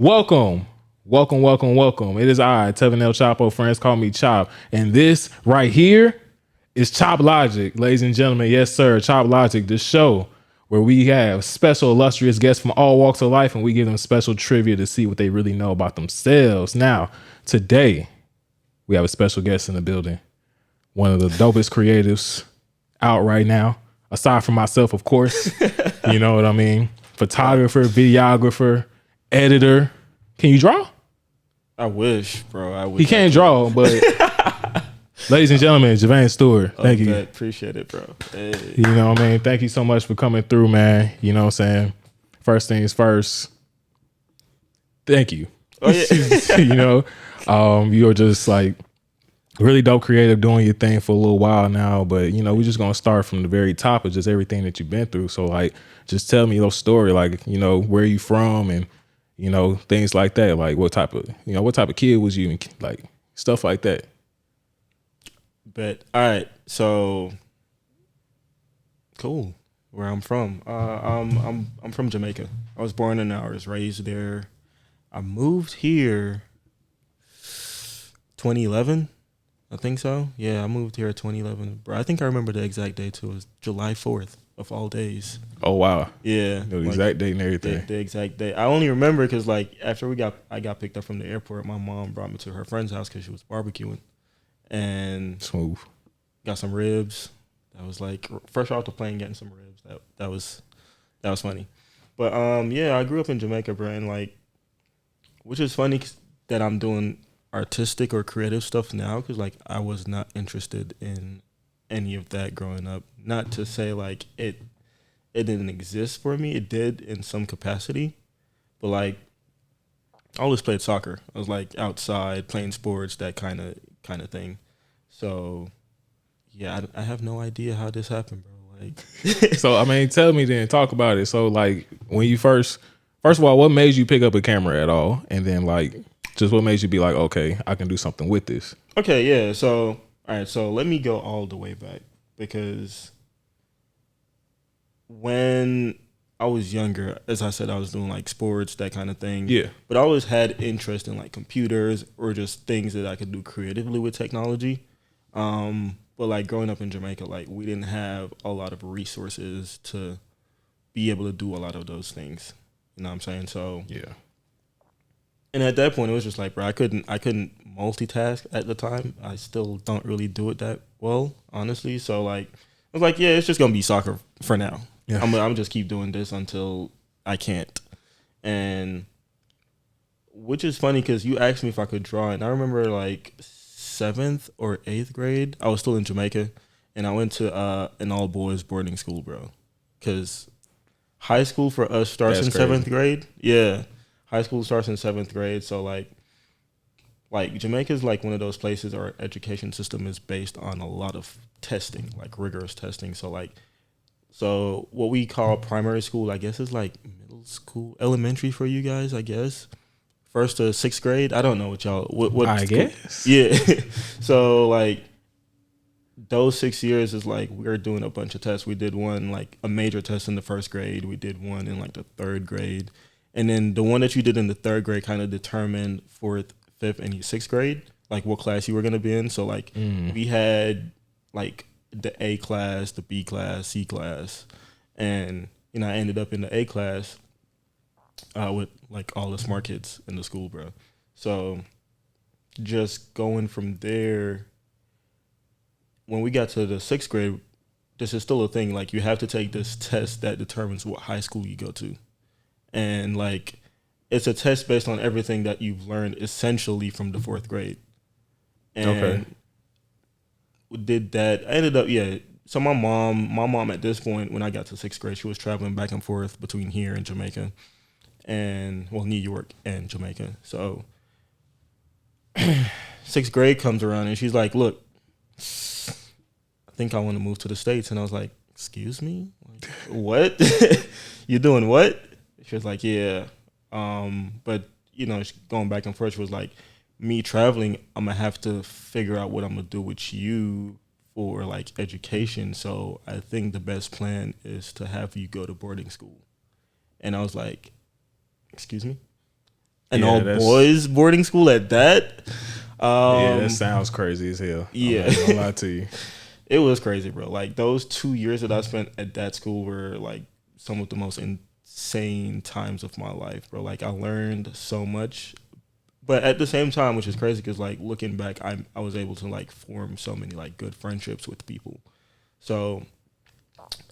Welcome. Welcome. It is I, Tevin El Chapo. Friends call me Chop. And this right here is Chop Logic, ladies and gentlemen. Yes, sir. Chop Logic, the show where we have special illustrious guests from all walks of life and we give them special trivia to see what they really know about themselves. Now, today, we have a special guest in the building. One of the dopest creatives out right now, aside from myself, of course. You know what I mean? Photographer, videographer, editor. Can you draw? I wish, bro. I wish. He can't draw, but ladies and gentlemen, Javane Stewart. Thank you. Appreciate it, bro. Hey. You know what I mean? Thank you so much for coming through, man. You know what I'm saying? First things first. Thank you. Oh, yeah. You know, you're just like really dope creative doing your thing for a little while now, but you know, we're just gonna start from the very top of just everything that you've been through. So like just tell me your story, like, you know, where you from and you know, things like that. Like what type of kid was you and like stuff like that. But all right, so cool. Where I'm from. I'm from Jamaica. I was born in I was raised there. I moved here 2011. I think so. Yeah, I moved here 2011. Bro, I think I remember the exact day too. It was July 4th of all days. Oh wow. Yeah. The exact date and everything. The exact day. I only remember because like after I got picked up from the airport, my mom brought me to her friend's house because she was barbecuing. And smooth. Got some ribs. That was like fresh off the plane getting some ribs. That was funny. But yeah, I grew up in Jamaica, bro, and like, which is funny that I'm doing artistic or creative stuff now because like I was not interested in any of that growing up. Not to say like it didn't exist for me. It did in some capacity, but like I always played soccer. I was like outside playing sports, that kind of thing. So yeah, I have no idea how this happened, bro. Like, so I mean, tell me then, talk about it. So like when you first of all, what made you pick up a camera at all, and then like just what made you be like, okay, I can do something with this? Okay, yeah. So all right, so let me go all the way back because when I was younger, as I said, I was doing like sports, that kind of thing. Yeah. But I always had interest in like computers or just things that I could do creatively with technology. But like growing up in Jamaica, like we didn't have a lot of resources to be able to do a lot of those things. You know what I'm saying? So yeah. And at that point, it was just like, bro, I couldn't multitask at the time. I still don't really do it that well, honestly. So like, I was like, yeah, it's just gonna be soccer for now. Yeah. I'm just keep doing this until I can't. And which is funny because you asked me if I could draw, and I remember like 7th or 8th grade, I was still in Jamaica, and I went to an all boys boarding school, bro. Because high school for us starts in 7th grade. Yeah, high school starts in 7th grade. So like Jamaica is like one of those places our education system is based on a lot of testing, like rigorous testing. So what we call primary school, I guess, is like middle school, elementary for you guys, I guess. 1st to 6th grade. I don't know what I school? guess. Yeah. So like those 6 years is like we're doing a bunch of tests. We did one like a major test in the 1st grade. We did one in like the 3rd grade. And then the one that you did in the 3rd grade kind of determined 4th, 5th, and 6th grade, like what class you were gonna be in. So like we had like the A class, the B class, C class, and you know I ended up in the A class with like all the smart kids in the school, bro. So just going from there, when we got to the 6th grade, this is still a thing. Like you have to take this test that determines what high school you go to, and like it's a test based on everything that you've learned essentially from the 4th grade. And okay. Did that. I ended up, yeah. So my mom at this point, when I got to 6th grade, she was traveling back and forth between here and Jamaica, and well, New York and Jamaica. So 6th grade comes around and she's like, "Look, I think I want to move to the States." And I was like, "Excuse me, like, what? You doing what?" She was like, "Yeah." But you know, going back and forth, she was like, me traveling, I'm gonna have to figure out what I'm gonna do with you for like education. So I think the best plan is to have you go to boarding school. And I was like, excuse me? an Yeah, all boys boarding school at that. Yeah, that sounds crazy as hell. Yeah. I'm not gonna lie to you. It was crazy, bro. Like those 2 years that I spent at that school were like some of the most insane times of my life, bro. Like I learned so much, but at the same time, which is crazy, because like looking back, I was able to like form so many like good friendships with people. So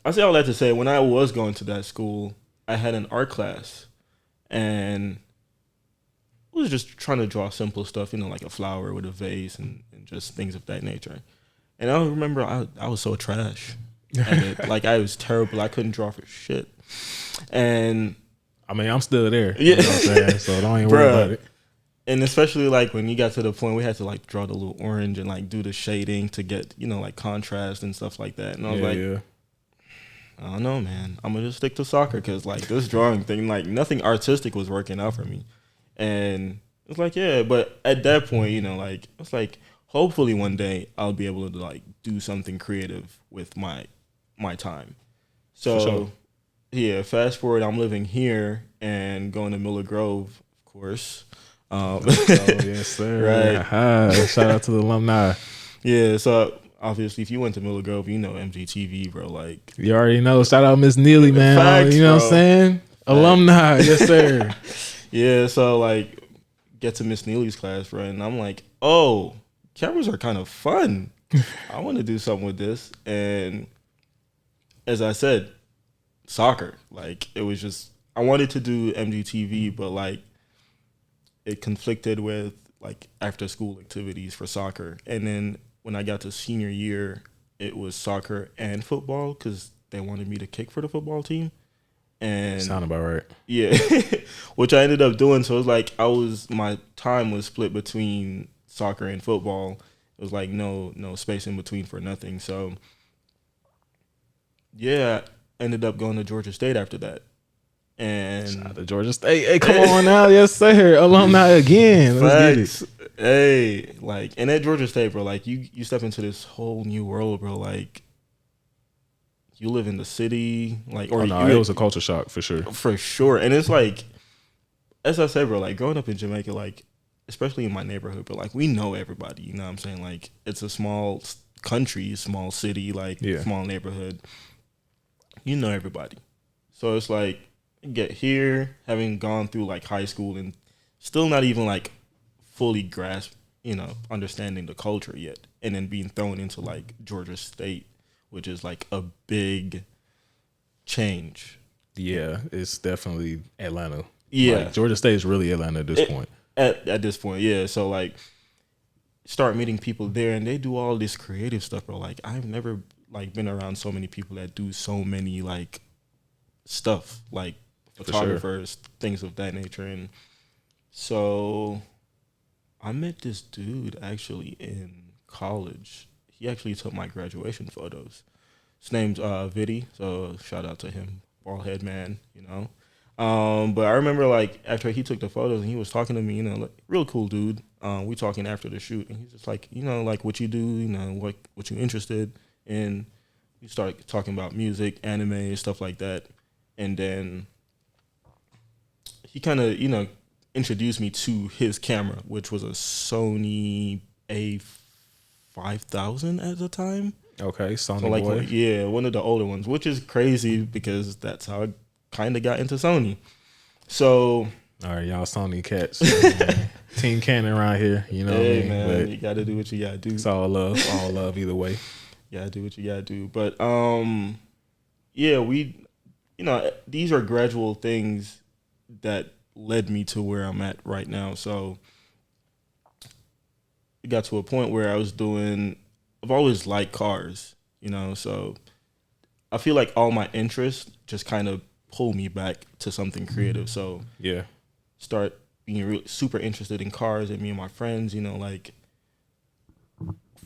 I say all that to say, when I was going to that school, I had an art class, and I was just trying to draw simple stuff, like a flower with a vase and just things of that nature. And I remember I was so trash at it. Like I was terrible. I couldn't draw for shit. And I mean, I'm still there. Yeah. You know what I'm saying? So don't even worry about it. And especially like when you got to the point we had to like draw the little orange and like do the shading to get, like contrast and stuff like that. And I was I don't know, man. I'm gonna just stick to soccer because like this drawing thing, like nothing artistic was working out for me. And it's like, yeah, but at that point, like it's like hopefully one day I'll be able to like do something creative with my time. So sure. Yeah, fast forward, I'm living here and going to Miller Grove, of course. Oh yes, sir. Right. Shout out to the alumni. Yeah, so obviously if you went to Miller Grove, MGTV, bro. Like You already know. Shout out Miss Neely, man. Facts, you know bro. what I'm saying? Facts. Alumni, yes, sir. Yeah, so like get to Miss Neely's class, bro, and I'm like, oh, cameras are kind of fun. I want to do something with this. And as I said, soccer. Like it was just I wanted to do MGTV, but like it conflicted with like after school activities for soccer. And then when I got to senior year, it was soccer and football because they wanted me to kick for the football team. And sound about right. Yeah, which I ended up doing. So it was like my time was split between soccer and football. It was like no space in between for nothing. So yeah, ended up going to Georgia State after that. And shout out to Georgia State. Hey, come on now, yes sir. Alumni again. Let's get it. Hey, like, and at Georgia State, bro, like you step into this whole new world, bro. Like you live in the city, like, or it was a culture shock for sure. For sure. And it's like, as I said, bro, like growing up in Jamaica, like, especially in my neighborhood, but like we know everybody, you know what I'm saying? Like it's a small country, small city, like small neighborhood. You know everybody. So it's like get here, having gone through like high school and still not even like fully grasp, understanding the culture yet. And then being thrown into like Georgia State, which is like a big change. Yeah, it's definitely Atlanta. Yeah. Like, Georgia State is really Atlanta at this point. At this point, yeah. So like start meeting people there and they do all this creative stuff, bro. Like I've never like been around so many people that do so many like stuff, like photographers, things of that nature. And so I met this dude actually in college. He actually took my graduation photos. His name's Vidi, so shout out to him, bald head man, But I remember like after he took the photos and he was talking to me, like real cool dude. We talking after the shoot and he's just like, like what you do, what you interested in. We started talking about music, anime, stuff like that. And then he kind of, introduced me to his camera, which was a Sony A5000 at the time. Okay, Sony so like, boy. Yeah, one of the older ones, which is crazy because that's how I kind of got into Sony. So, all right, y'all Sony cats. Team Canon around here, you know what I mean? Man, but you got to do what you got to do. It's all love either way. You got to do what you got to do. But, yeah, these are gradual things that led me to where I'm at right now. So it got to a point where I've always liked cars, so I feel like all my interests just kind of pull me back to something creative. So yeah, start being really super interested in cars, and me and my friends, like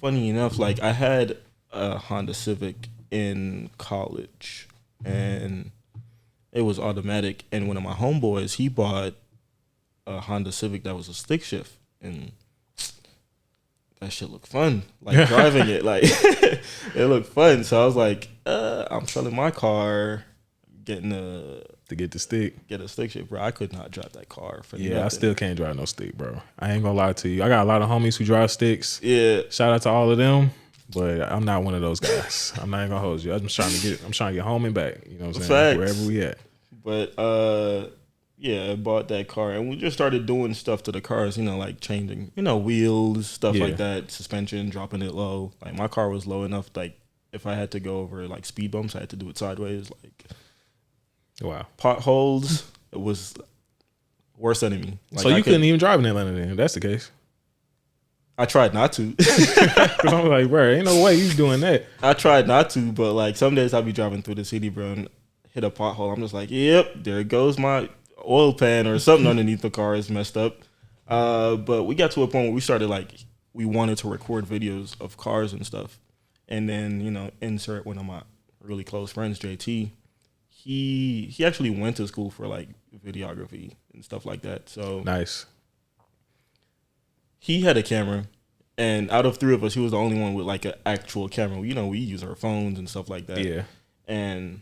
funny enough, like I had a Honda Civic in college and it was automatic, and one of my homeboys, he bought a Honda Civic that was a stick shift, and that shit looked fun. Like driving it, like it looked fun. So I was like, I'm selling my car, getting a to get the stick. Get a stick shift, bro. I could not drive that car for Yeah, nothing. I still can't drive no stick, bro. I ain't gonna lie to you. I got a lot of homies who drive sticks. Yeah. Shout out to all of them, but I'm not one of those guys. I'm not even gonna hold you. I'm trying to get home and back. You know what I'm saying? Facts. Wherever we at. But yeah, I bought that car and we just started doing stuff to the cars, you know, like changing, you know, wheels, stuff like that, suspension, dropping it low. Like my car was low enough, like if I had to go over like speed bumps, I had to do it sideways. Like wow, potholes, it was worst enemy. Like, so you couldn't even drive in Atlanta then, if that's the case. I tried not to. Cause I'm like, bro, ain't no way you doing that. I tried not to, but like some days I'll be driving through the city, bro, and hit a pothole. I'm just like, yep, there goes my oil pan or something underneath the car is messed up. But we got to a point where we started like we wanted to record videos of cars and stuff, and then you know insert one of my really close friends, JT. He actually went to school for like videography and stuff like that. So nice. He had a camera, and out of 3 of us, he was the only one with like an actual camera. You know, we use our phones and stuff like that. Yeah. And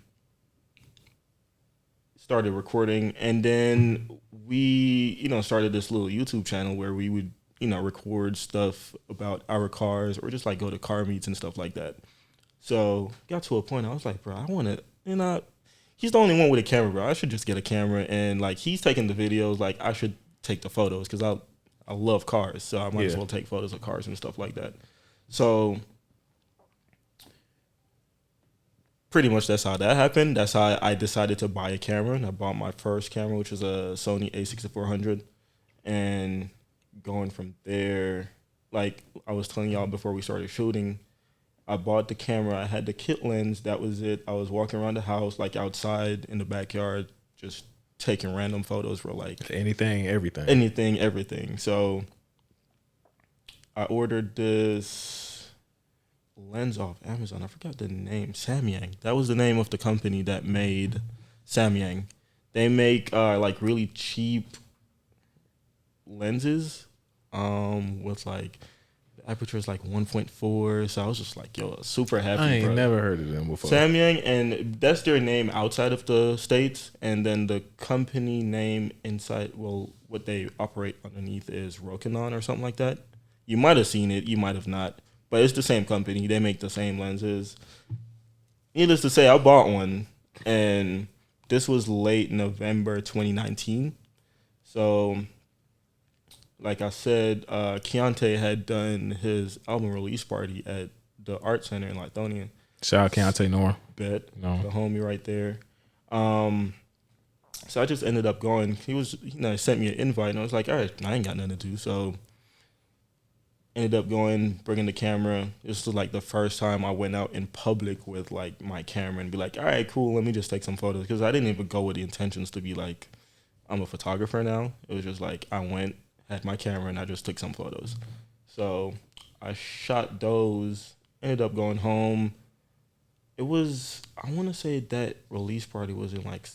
started recording, and then we, you know, started this little YouTube channel where we would, you know, record stuff about our cars or just like go to car meets and stuff like that. So got to a point I was like, bro, I want to, you know, he's the only one with a camera, bro. I should just get a camera, and like he's taking the videos, like I should take the photos because I love cars, so I might as well take photos of cars and stuff like that. So pretty much that's how that happened. That's how I decided to buy a camera, and I bought my first camera, which was a Sony A6400. And going from there, like I was telling y'all before we started shooting, I bought the camera. I had the kit lens. That was it. I was walking around the house, like outside in the backyard, just taking random photos for like anything, everything. So I ordered this lens off Amazon. I forgot the name. Samyang. That was the name of the company that made Samyang. They make like really cheap lenses with like the aperture is like 1.4. So I was just like, yo, super happy. I ain't never heard of them before. Samyang, and that's their name outside of the States, and then the company name inside, well, what they operate underneath is Rokinon or something like that. You might have seen it, you might have not, but it's the same company. They make the same lenses. Needless to say, I bought one, and this was late November 2019. So, like I said, Keontae had done his album release party at the Art Center in Lithonia. Shout out Keontae Nora. Bet. No. The homie right there. So I just ended up going. He was, you know, sent me an invite, and I was like, all right, I ain't got nothing to do. So ended up going, bringing the camera. This was like the first time I went out in public with like my camera and be like, all right, cool, let me just take some photos. Because I didn't even go with the intentions to be like, I'm a photographer now. It was just like I went, had my camera, and I just took some photos. So I shot those, ended up going home. It was, I want to say that release party was in like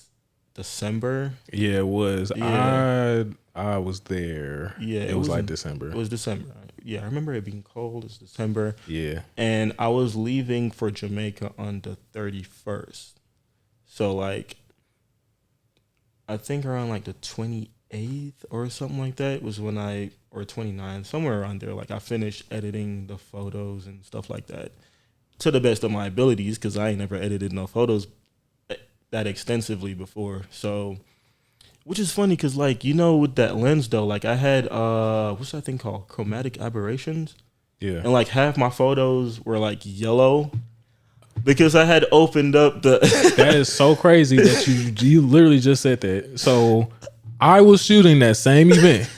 December. Yeah, it was. Yeah. I was there. Yeah. It was like December. It was December. Yeah, I remember it being cold. It's December. Yeah. And I was leaving for Jamaica on the 31st. So like, I think around like the 28th or something like that was when or 29th, somewhere around there, like I finished editing the photos and stuff like that to the best of my abilities, because I ain't never edited no photos that extensively before. So, which is funny because, like, you know, with that lens though, like I had what's that thing called, chromatic aberrations. Yeah. And like half my photos were like yellow because I had opened up the That is so crazy that you literally just said that. So I was shooting that same event.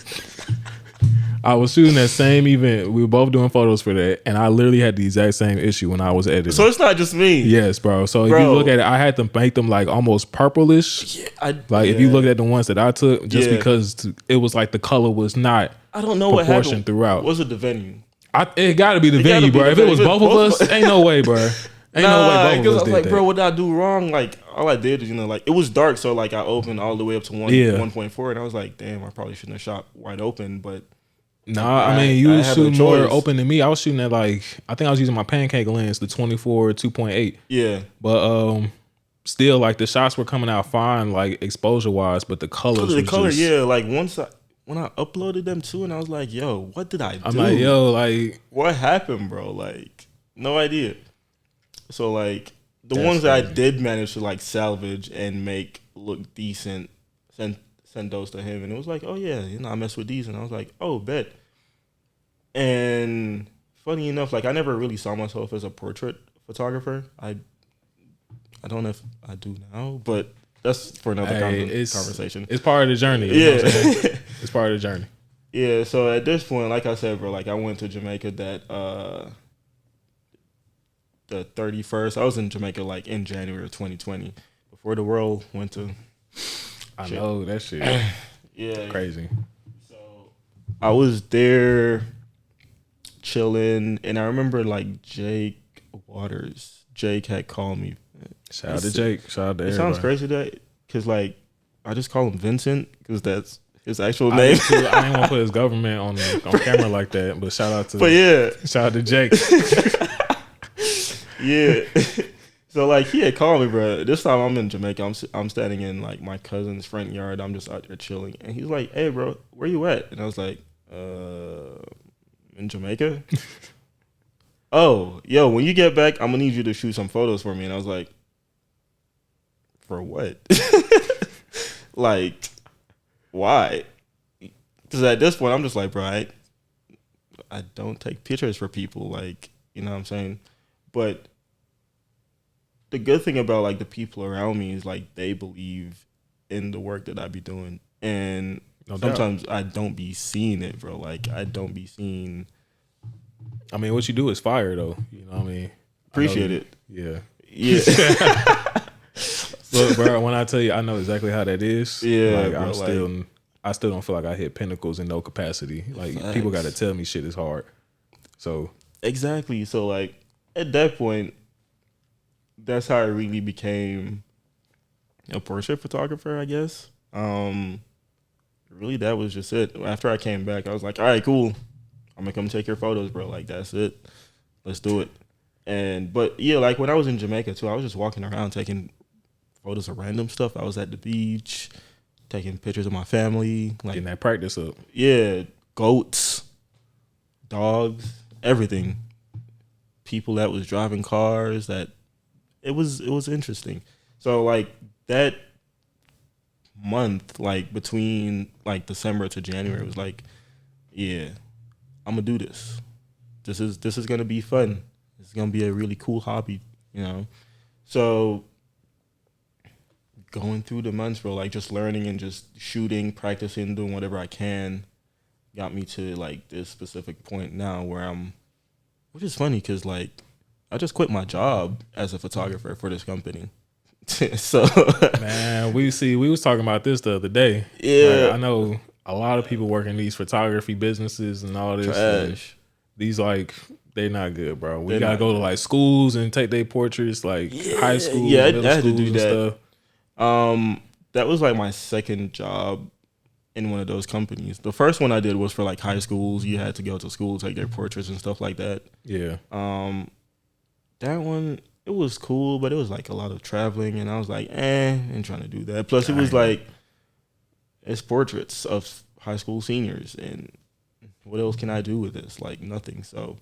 We were both doing photos for that, and I literally had the exact same issue when I was editing. So it's not just me. Yes, bro. So if you look at it, I had to make them like almost purplish. Yeah, if you look at the ones that I took, just because it was like the color was not. I don't know what happened throughout. Was it the venue? It got to be the venue, bro. If it was both of us, ain't no way, bro. Ain't no way both of us did like, that. bro, what did I do wrong? Like, all I did is, you know, like, it was dark, so, like, I opened all the way up to 1.4, and I was like, damn, I probably shouldn't have shot wide open, but... Nah, I mean, you was shooting more open than me. I was shooting at, like, I think I was using my pancake lens, the 24 2.8. Yeah. But, still like the shots were coming out fine, like exposure wise, but the colors, The was color, just, yeah. Like when I uploaded them too, and I was like, yo, what did I do? I'm like, yo, like, what happened, bro? Like, no idea. So like the That's ones that I crazy. did manage to like salvage and make look decent, send those to him, and it was like, oh yeah, you know, I mess with these, and I was like, oh, bet. And funny enough, like I never really saw myself as a portrait photographer. I don't know if I do now, but that's for another conversation. It's part of the journey. You know what I'm saying? It's part of the journey. Yeah. So at this point, like I said, bro, like I went to Jamaica that the 31st. I was in Jamaica like in January of 2020, before the world went to. I shit. know that shit. Yeah. Crazy. So I was there chilling, and I remember like Jake had called me. Shout out to Jake. Shout out to It everybody. sounds crazy that because like I just call him Vincent because that's his actual I name. didn't want to put his government on camera like that, but shout out to Jake. Yeah. So like he had called me, bro. This time I'm in Jamaica. I'm standing in like my cousin's front yard. I'm just out there chilling, and he's like, "Hey, bro, where you at?" And I was like, in Jamaica." Oh, yo, when you get back, I'm gonna need you to shoot some photos for me. And I was like, for what? Like, why? Because at this point, I'm just like, bro, I don't take pictures for people. Like, you know what I'm saying? But the good thing about like the people around me is like they believe in the work that I be doing. And sometimes I don't be seeing it, bro. Like, I don't be seeing. I mean, what you do is fire, though. You know what I mean? Appreciate it. Yeah. Yeah. Look, bro, when I tell you, I know exactly how that is. Yeah, like, bro, I still don't feel like I hit pinnacles in no capacity. Like, Facts. people got to tell me shit is hard. So Exactly. So like at that point, that's how I really became a portrait photographer, I guess. Really, that was just it. After I came back, I was like, all right, cool. I'm gonna come take your photos, bro. Like, that's it. Let's do it. But yeah, like when I was in Jamaica too, I was just walking around taking photos of random stuff. I was at the beach, taking pictures of my family, like getting that practice up. Yeah, goats, dogs, everything. People that was driving cars. That it was interesting. So like that month, like between like December to January, it was like, yeah, I'm gonna do this. This is gonna be fun. It's gonna be a really cool hobby, you know. So going through the months, bro, like just learning and just shooting, practicing, doing whatever I can, got me to like this specific point now where which is funny because like I just quit my job as a photographer for this company. So man, we was talking about this the other day. Yeah, like, I know a lot of people work in these photography businesses and all this. trash. These like they're not good, bro. We They're gotta not go to like schools and take their portraits, like high school, Yeah, middle I had to schools do and that. stuff. That was like my second job in one of those companies. The first one I did was for like high schools. You had to go to school, take their portraits and stuff like that. Yeah. That one, it was cool, but it was like a lot of traveling, and I was like, ain't trying to do that. Plus, it was like it's portraits of high school seniors, and what else can I do with this? Like nothing. So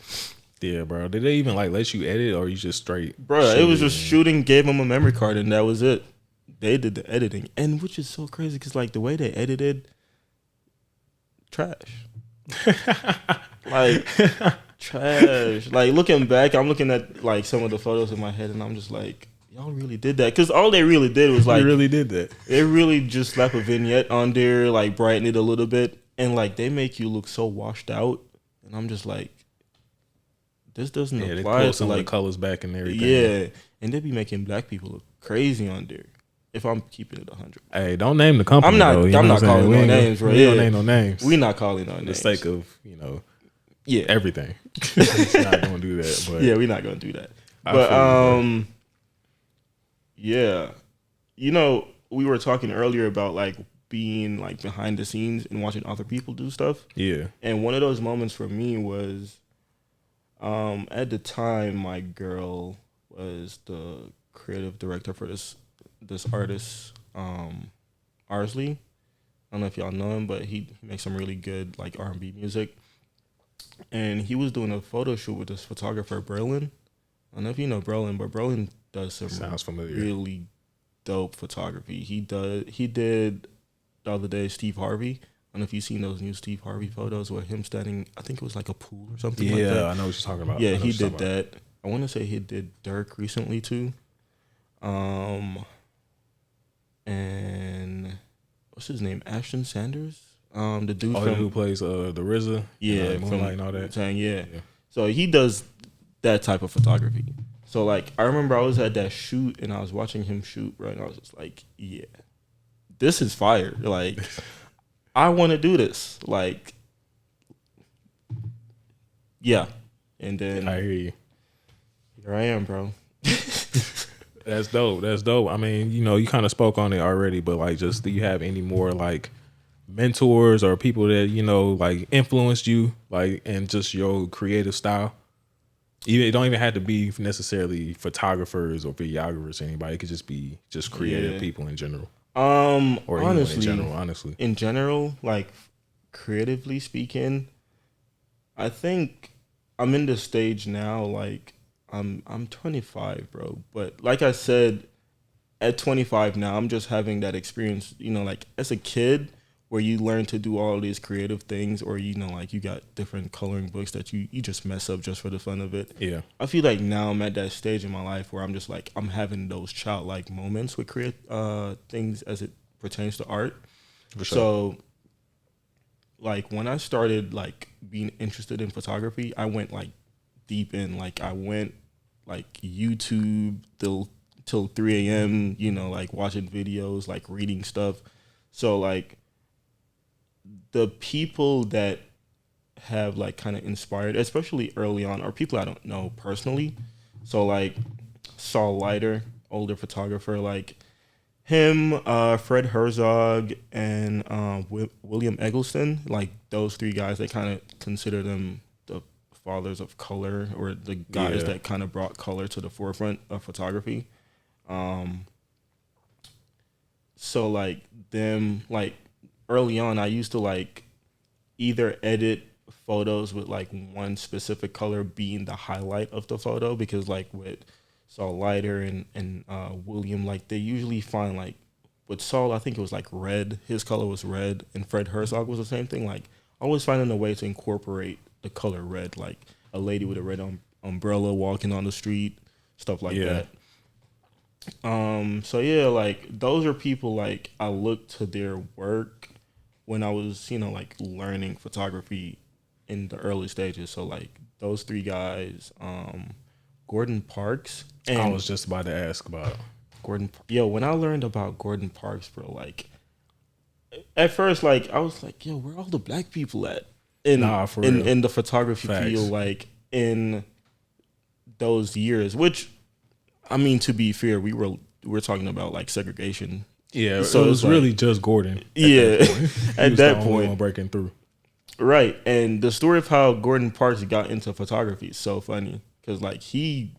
yeah, bro. Did they even like let you edit, or you just straight? Bro, it was just shooting. Gave them a memory card, and that was it. They did the editing, and which is so crazy because like the way they edited, trash. Like trash. Like looking back, I'm looking at like some of the photos in my head, and I'm just like, y'all really did that? Because all they really did was like, you really did that. They really just slap a vignette on there, like brighten it a little bit, and like they make you look so washed out, and I'm just like, this doesn't apply. They pull some like, of the colors back and everything. Yeah, and they be making black people look crazy on there. If I'm keeping it 100, hey, don't name the company. I'm not. Though, I'm not calling no names, bro. We don't name no names. We not calling no names. For the sake of yeah, everything. Not gonna do that. But yeah, we're not gonna do that. But yeah, we were talking earlier about like being like behind the scenes and watching other people do stuff. Yeah, and one of those moments for me was, at the time, my girl was the creative director for this this artist, Arsley. I don't know if y'all know him, but he makes some really good like R&B music. And he was doing a photo shoot with this photographer, Berlin. I don't know if you know Berlin, but Berlin does some Sounds familiar. really dope photography. He did the other day Steve Harvey. I don't know if you've seen those new Steve Harvey photos with him standing, I think it was like a pool or something like that. Yeah, I know what you're talking about. Yeah, he did that. I want to say he did Dirk recently too. And what's his name? Ashton Sanders? The dude from who plays the RZA, yeah, Moonlight and all that. Saying yeah. So he does that type of photography. So like I remember I was at that shoot and I was watching him shoot, right? And I was just like, yeah, this is fire. Like I want to do this. Like, yeah. And then I hear you. Here I am, bro. That's dope. That's dope. I mean, you kind of spoke on it already, but like, just do you have any more like mentors or people that like influenced you, like, and just your creative style? It don't even have to be necessarily photographers or videographers. Anybody, it could just be just creative people in general. Or honestly, in general, like creatively speaking, I think I'm in the stage now. Like I'm 25, bro. But like I said, at 25 now, I'm just having that experience. Like as a kid, where you learn to do all these creative things, or like you got different coloring books that you just mess up just for the fun of it. Yeah, I feel like now I'm at that stage in my life where I'm just like I'm having those childlike moments with create things as it pertains to art. for sure. So, like when I started like being interested in photography, I went like deep in. Like I went like YouTube till 3 a.m. Like watching videos, like reading stuff. So like the people that have like kind of inspired, especially early on, are people I don't know personally. So like Saul Leiter, older photographer, like him, Fred Herzog, and William Eggleston. Like those three guys, they kind of consider them the fathers of color, or the guys that kind of brought color to the forefront of photography. So like them, like early on, I used to like either edit photos with like one specific color being the highlight of the photo, because like with Saul Leiter and William, like they usually find like with Saul, I think it was like red. His color was red, and Fred Herzog was the same thing. Like always finding a way to incorporate the color red, like a lady with a red umbrella walking on the street, stuff like that. So yeah, like those are people like I look to their work when I was, like learning photography in the early stages. So like those three guys, Gordon Parks. And I was just about to ask about Gordon. Yo, when I learned about Gordon Parks, bro, like at first, like I was like, yo, where all the black people at in the photography field, like in those years? Which, I mean, to be fair, we're talking about like segregation. Yeah, so it was really like, just Gordon. At that point, one breaking through. Right, and the story of how Gordon Parks got into photography is so funny, because like he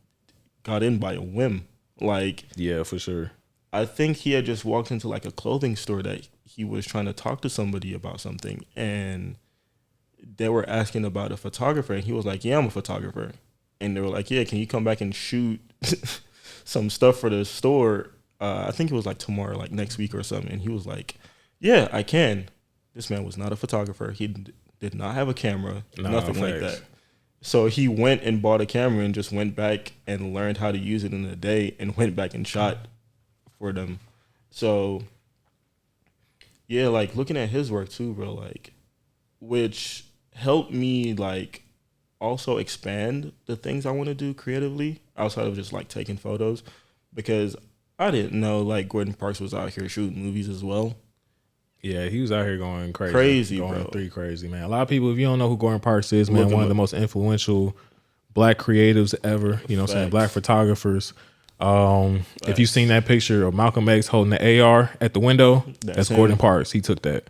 got in by a whim. Like, yeah, for sure. I think he had just walked into like a clothing store that he was trying to talk to somebody about something, and they were asking about a photographer, and he was like, "Yeah, I'm a photographer," and they were like, "Yeah, can you come back and shoot some stuff for the store?" I think it was like tomorrow, like next week or something. And he was like, "Yeah, I can." This man was not a photographer. He did not have a camera, nothing like that. So he went and bought a camera and just went back and learned how to use it in a day and went back and shot for them. So yeah, like looking at his work too, bro, like, which helped me like also expand the things I want to do creatively outside of just like taking photos, because I didn't know like Gordon Parks was out here shooting movies as well. Yeah, he was out here going crazy, bro. Crazy, man. A lot of people, if you don't know who Gordon Parks is, man, one of the most influential black creatives ever. You know what I'm saying? Black photographers. If you've seen that picture of Malcolm X holding the AR at the window, that's Gordon Parks. He took that.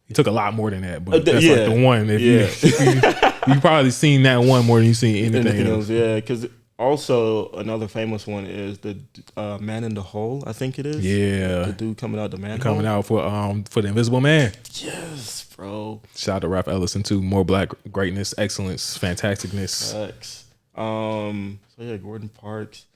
He took a lot more than that, but that's like the one. If you probably seen that one more than you seen anything else. Yeah, because Also, another famous one is the Man in the Hole. I think it is. Yeah. The dude coming out the manhole. Coming out for the Invisible Man. Yes, bro. Shout out to Ralph Ellison too. More black greatness, excellence, fantasticness. Facts. So yeah, Gordon Parks.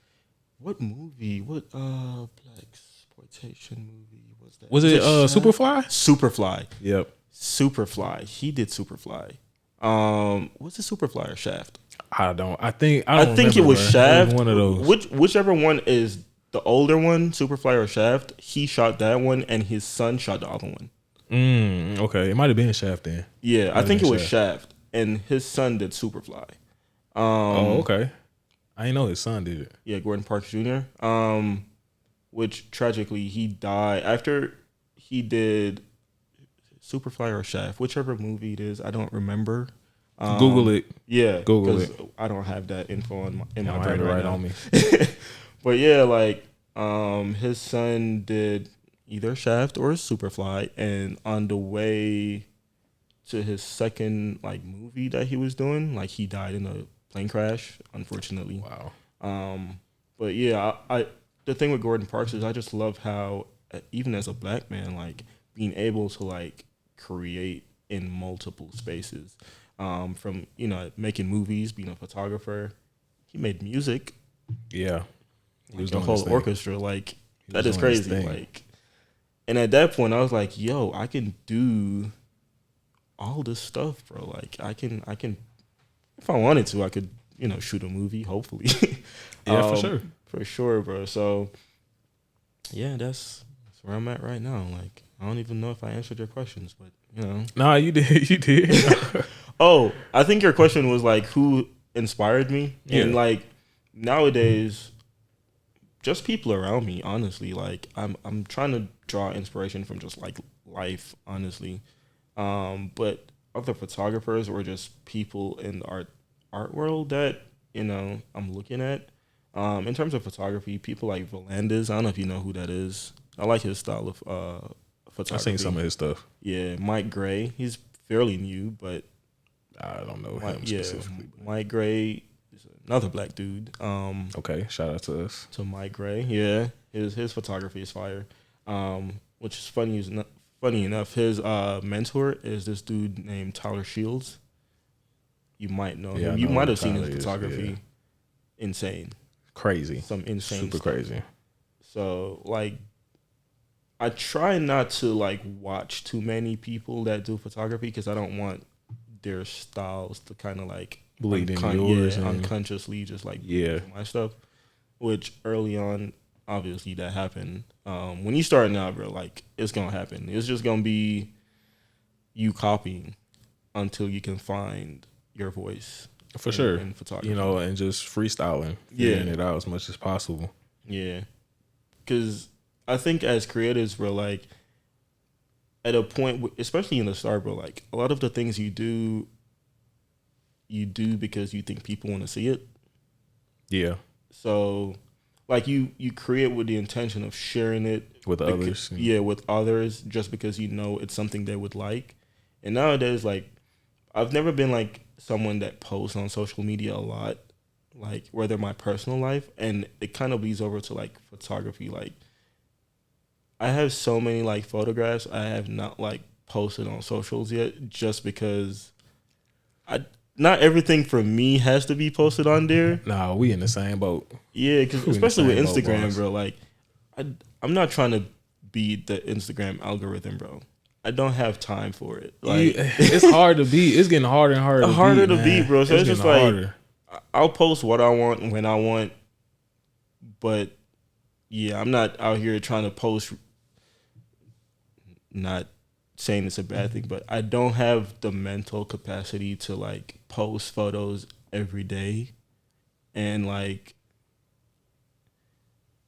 What movie? What black exploitation movie was that? Was it Superfly? Superfly. Yep. Superfly. He did Superfly. Was it Superfly or Shaft? I think I think remember, it was bro. Shaft. It was one of those. Whichever one is the older one, Superfly or Shaft. He shot that one, and his son shot the other one. Okay, it might have been Shaft then. Yeah, I think it was Shaft, and his son did Superfly. Okay. I didn't know his son did it. Yeah, Gordon Parks Jr. Which tragically he died after he did Superfly or Shaft, whichever movie it is. I don't remember. Google it. Yeah, Google it. I don't have that info in my I brain have it right right now. on me. But yeah, like his son did either Shaft or Superfly, and on the way to his second like movie that he was doing, like he died in a plane crash, unfortunately. Wow. But yeah, I the thing with Gordon Parks is I just love how even as a black man, like being able to like create in multiple spaces, from making movies, being a photographer, he made music. Yeah. He was the whole orchestra, like that is crazy. Like, and at that point, I was like, "Yo, I can do all this stuff, bro. Like, I can, if I wanted to, I could, shoot a movie. Hopefully, yeah, for sure, bro. So, yeah, that's where I'm at right now. Like, I don't even know if I answered your questions, but Nah, you did, you did. Oh, I think your question was like, who inspired me, Yeah. and like nowadays. Just people around me, honestly. Like I'm trying to draw inspiration from just like life, honestly. But other photographers or just people in the art world that I'm looking at. In terms of photography, people like Volandis. I don't know if you know who that is. I like his style of photography. I've seen some of his stuff. Yeah, Mike Gray. He's fairly new, but I don't know him specifically. Mike Gray. Another black dude. Okay, shout out to us. To Mike Gray. Yeah, his photography is fire. Which is funny enough. His mentor is this dude named Tyler Shields. You might know him. You might have seen his photography. Yeah. Insane. Crazy. Some insane Super stuff. crazy. So like, I try not to like watch too many people that do photography because I don't want their styles to kind of like bleed in yours and unconsciously just like my stuff, which early on obviously that happened. When you starting out, bro, like it's gonna happen. It's just gonna be you copying until you can find your voice for sure in photography, and just freestyling, figuring it out as much as possible. Yeah, because I think as creatives, bro, like at a point, especially in the start, bro, like a lot of the things you do because you think people want to see it. Yeah. So, like you create with the intention of sharing it with others. Yeah, with others, just because it's something they would like. And nowadays, like I've never been like someone that posts on social media a lot, like whether my personal life, and it kind of bleeds over to like photography. Like I have so many like photographs I have not like posted on socials yet, just because not everything for me has to be posted on there. Nah, we in the same boat. Yeah, because especially with Instagram, bro. Like, I'm not trying to beat the Instagram algorithm, bro. I don't have time for it. Like, it's hard to beat. It's getting harder and harder. To beat, bro. So it's just like I'll post what I want when I want, but yeah, I'm not out here trying to post. Not saying it's a bad thing, but I don't have the mental capacity to like post photos every day. And like,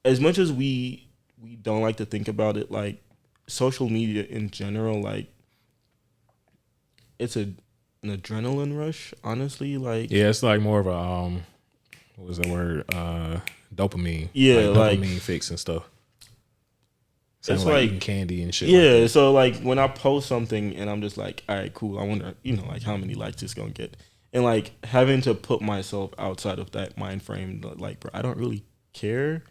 as much as we don't like to think about it, like social media in general, like it's an adrenaline rush, honestly. Like, yeah, it's like more of a what was that word? Dopamine. Yeah, like dopamine fix and stuff. It's like eating candy and shit. Yeah, like so like when I post something and I'm just like, all right, cool. I wonder, like how many likes it's gonna get. And like having to put myself outside of that mind frame, like, bro, I don't really care.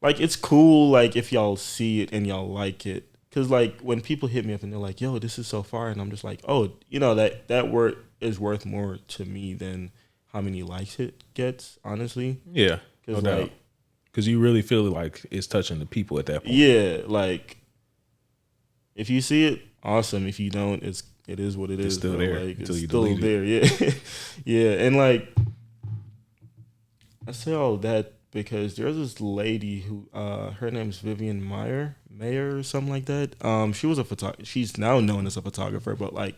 Like, it's cool, like, if y'all see it and y'all like it. Cause like when people hit me up and they're like, "Yo, this is so far," and I'm just like, "Oh, you know that word is worth more to me than how many likes it gets." Honestly, Yeah, because no doubt. Because you really feel like it's touching the people at that point. Yeah, like if you see it, awesome. If you don't, it is what it is. It's still there like, until it's you still delete there. Yeah, yeah, and like I say all that because there's this lady who her name's Vivian Mayer or something like that. She was a she's now known as a photographer, but like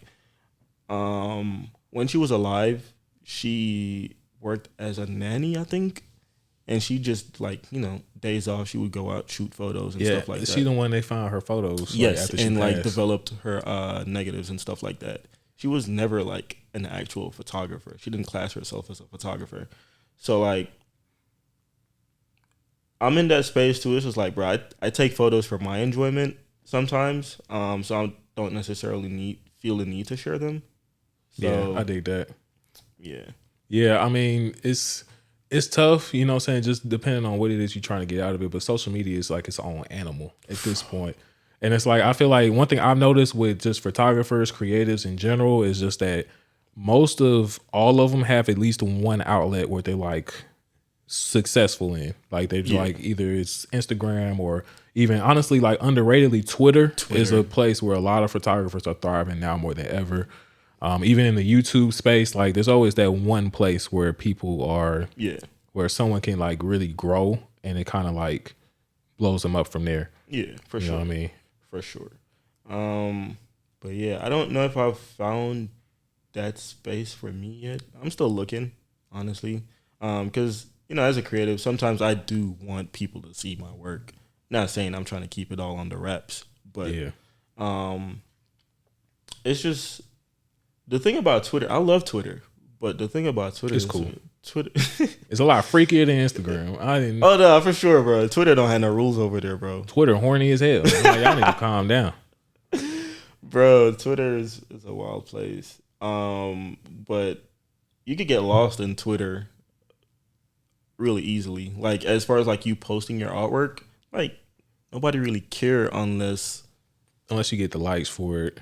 when she was alive, she worked as a nanny, I think. And she just like, days off, she would go out, shoot photos and stuff like that. She the one they found her photos. Yes, after she and passed. like developed her negatives and stuff like that. She was never like an actual photographer. She didn't class herself as a photographer. So like I'm in that space too. It's just like, bro, I take photos for my enjoyment sometimes. So I don't necessarily feel the need to share them. So, yeah, I dig that. Yeah. Yeah, I mean, it's tough, you know what I'm saying, just depending on what it is you're trying to get out of it. But social media is like its own animal at this point. And it's like, I feel like one thing I've noticed with just photographers, creatives in general, is just that most of all of them have at least one outlet where they're like successful in. Like they're like either it's Instagram or even honestly like underratedly Twitter is a place where a lot of photographers are thriving now more than ever. Even in the YouTube space, like there's always that one place where people are, where someone can like really grow and it kind of like blows them up from there. Yeah, for sure. You know what I mean? For sure. But yeah, I don't know if I've found that space for me yet. I'm still looking, honestly. Because, as a creative, sometimes I do want people to see my work. Not saying I'm trying to keep it all under wraps, but it's just the thing about Twitter. I love Twitter, but the thing about Twitter is cool. Twitter, it's a lot freakier than Instagram. Oh no, for sure, bro. Twitter don't have no rules over there, bro. Twitter horny as hell. Like, y'all need to calm down, bro. Twitter is a wild place. But you could get lost in Twitter really easily. Like as far as like you posting your artwork, like nobody really care unless you get the likes for it,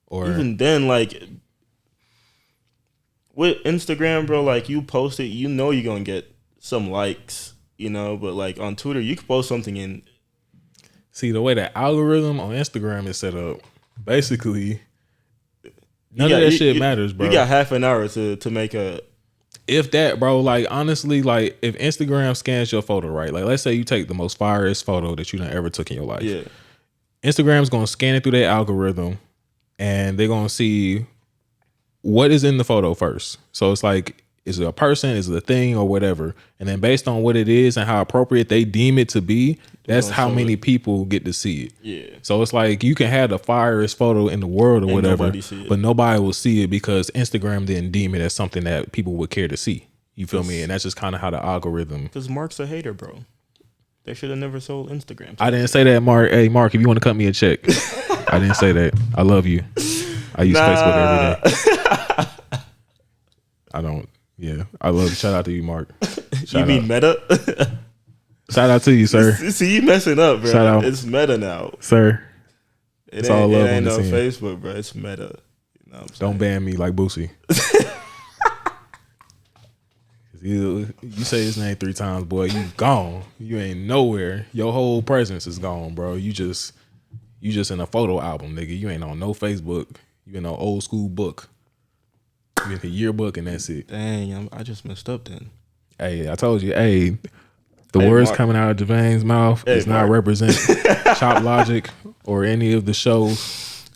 or even then, like with Instagram, bro, like you post it, you're gonna get some likes, but like on Twitter, you can post something and see the way that algorithm on Instagram is set up. Basically, none of that shit matters, bro. You got half an hour to make if that, bro. Like honestly, like if Instagram scans your photo, right? Like let's say you take the most firest photo that you done ever took in your life. Yeah. Instagram's gonna scan it through their algorithm, and they're gonna see what is in the photo first. So it's like, is it a person, is it a thing, or whatever? And then based on what it is and how appropriate they deem it to be, that's how many people get to see it. Yeah. So it's like you can have the firest photo in the world or and whatever, but nobody will see it because Instagram didn't deem it as something that people would care to see. You feel me? And that's just kind of how the algorithm. Because Mark's a hater, bro. They should have never sold Instagram. I didn't say that, Mark. Hey, Mark, if you want to cut me a check, I didn't say that. I love you. I use Facebook every day. I don't. Yeah, I love you. Shout out to you, Mark. You mean Meta? Shout out to you, sir. See, you messing up, bro. Shout out. It's Meta now, sir. It's all love. It ain't no Facebook, bro. It's Meta. Don't ban me like Boosie. You say his name 3 times, boy. You gone. You ain't nowhere. Your whole presence is gone, bro. You just in a photo album, nigga. You ain't on no Facebook. You in an old school book. You in a yearbook and that's it. Dang, I just messed up then. Hey, I told you. Hey, the words Mark. Coming out of Javane's mouth does not represent Chop Logic or any of the show's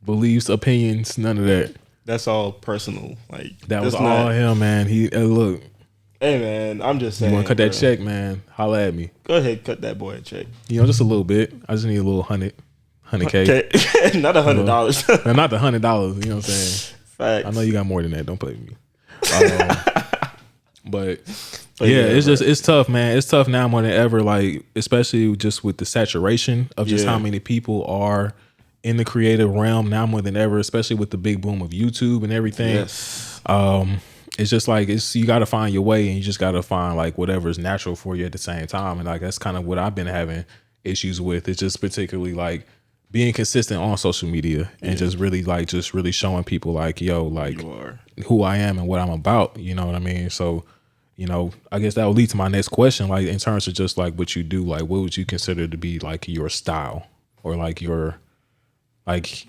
beliefs, opinions, none of that. That's all personal. Like that was all him, man. He look. Hey man, I'm just saying. You want to cut that check, man? Holla at me. Go ahead, cut that boy a check. Just a little bit. I just need a little $100K. Not $100. No, not the $100. You know what I'm saying? Facts. I know you got more than that. Don't play with me. But yeah, it's just it's tough, man. It's tough now more than ever. Like especially just with the saturation of just how many people are in the creative realm now more than ever, especially with the big boom of YouTube and everything. Yes. It's just like you got to find your way, and you just got to find like whatever is natural for you at the same time. And like that's kind of what I've been having issues with. It's just particularly like being consistent on social media and just really showing people like, yo, like who I am and what I'm about. You know what I mean? So, you know, I guess that will lead to my next question. Like in terms of just like what you do, like what would you consider to be like your style, or like your like,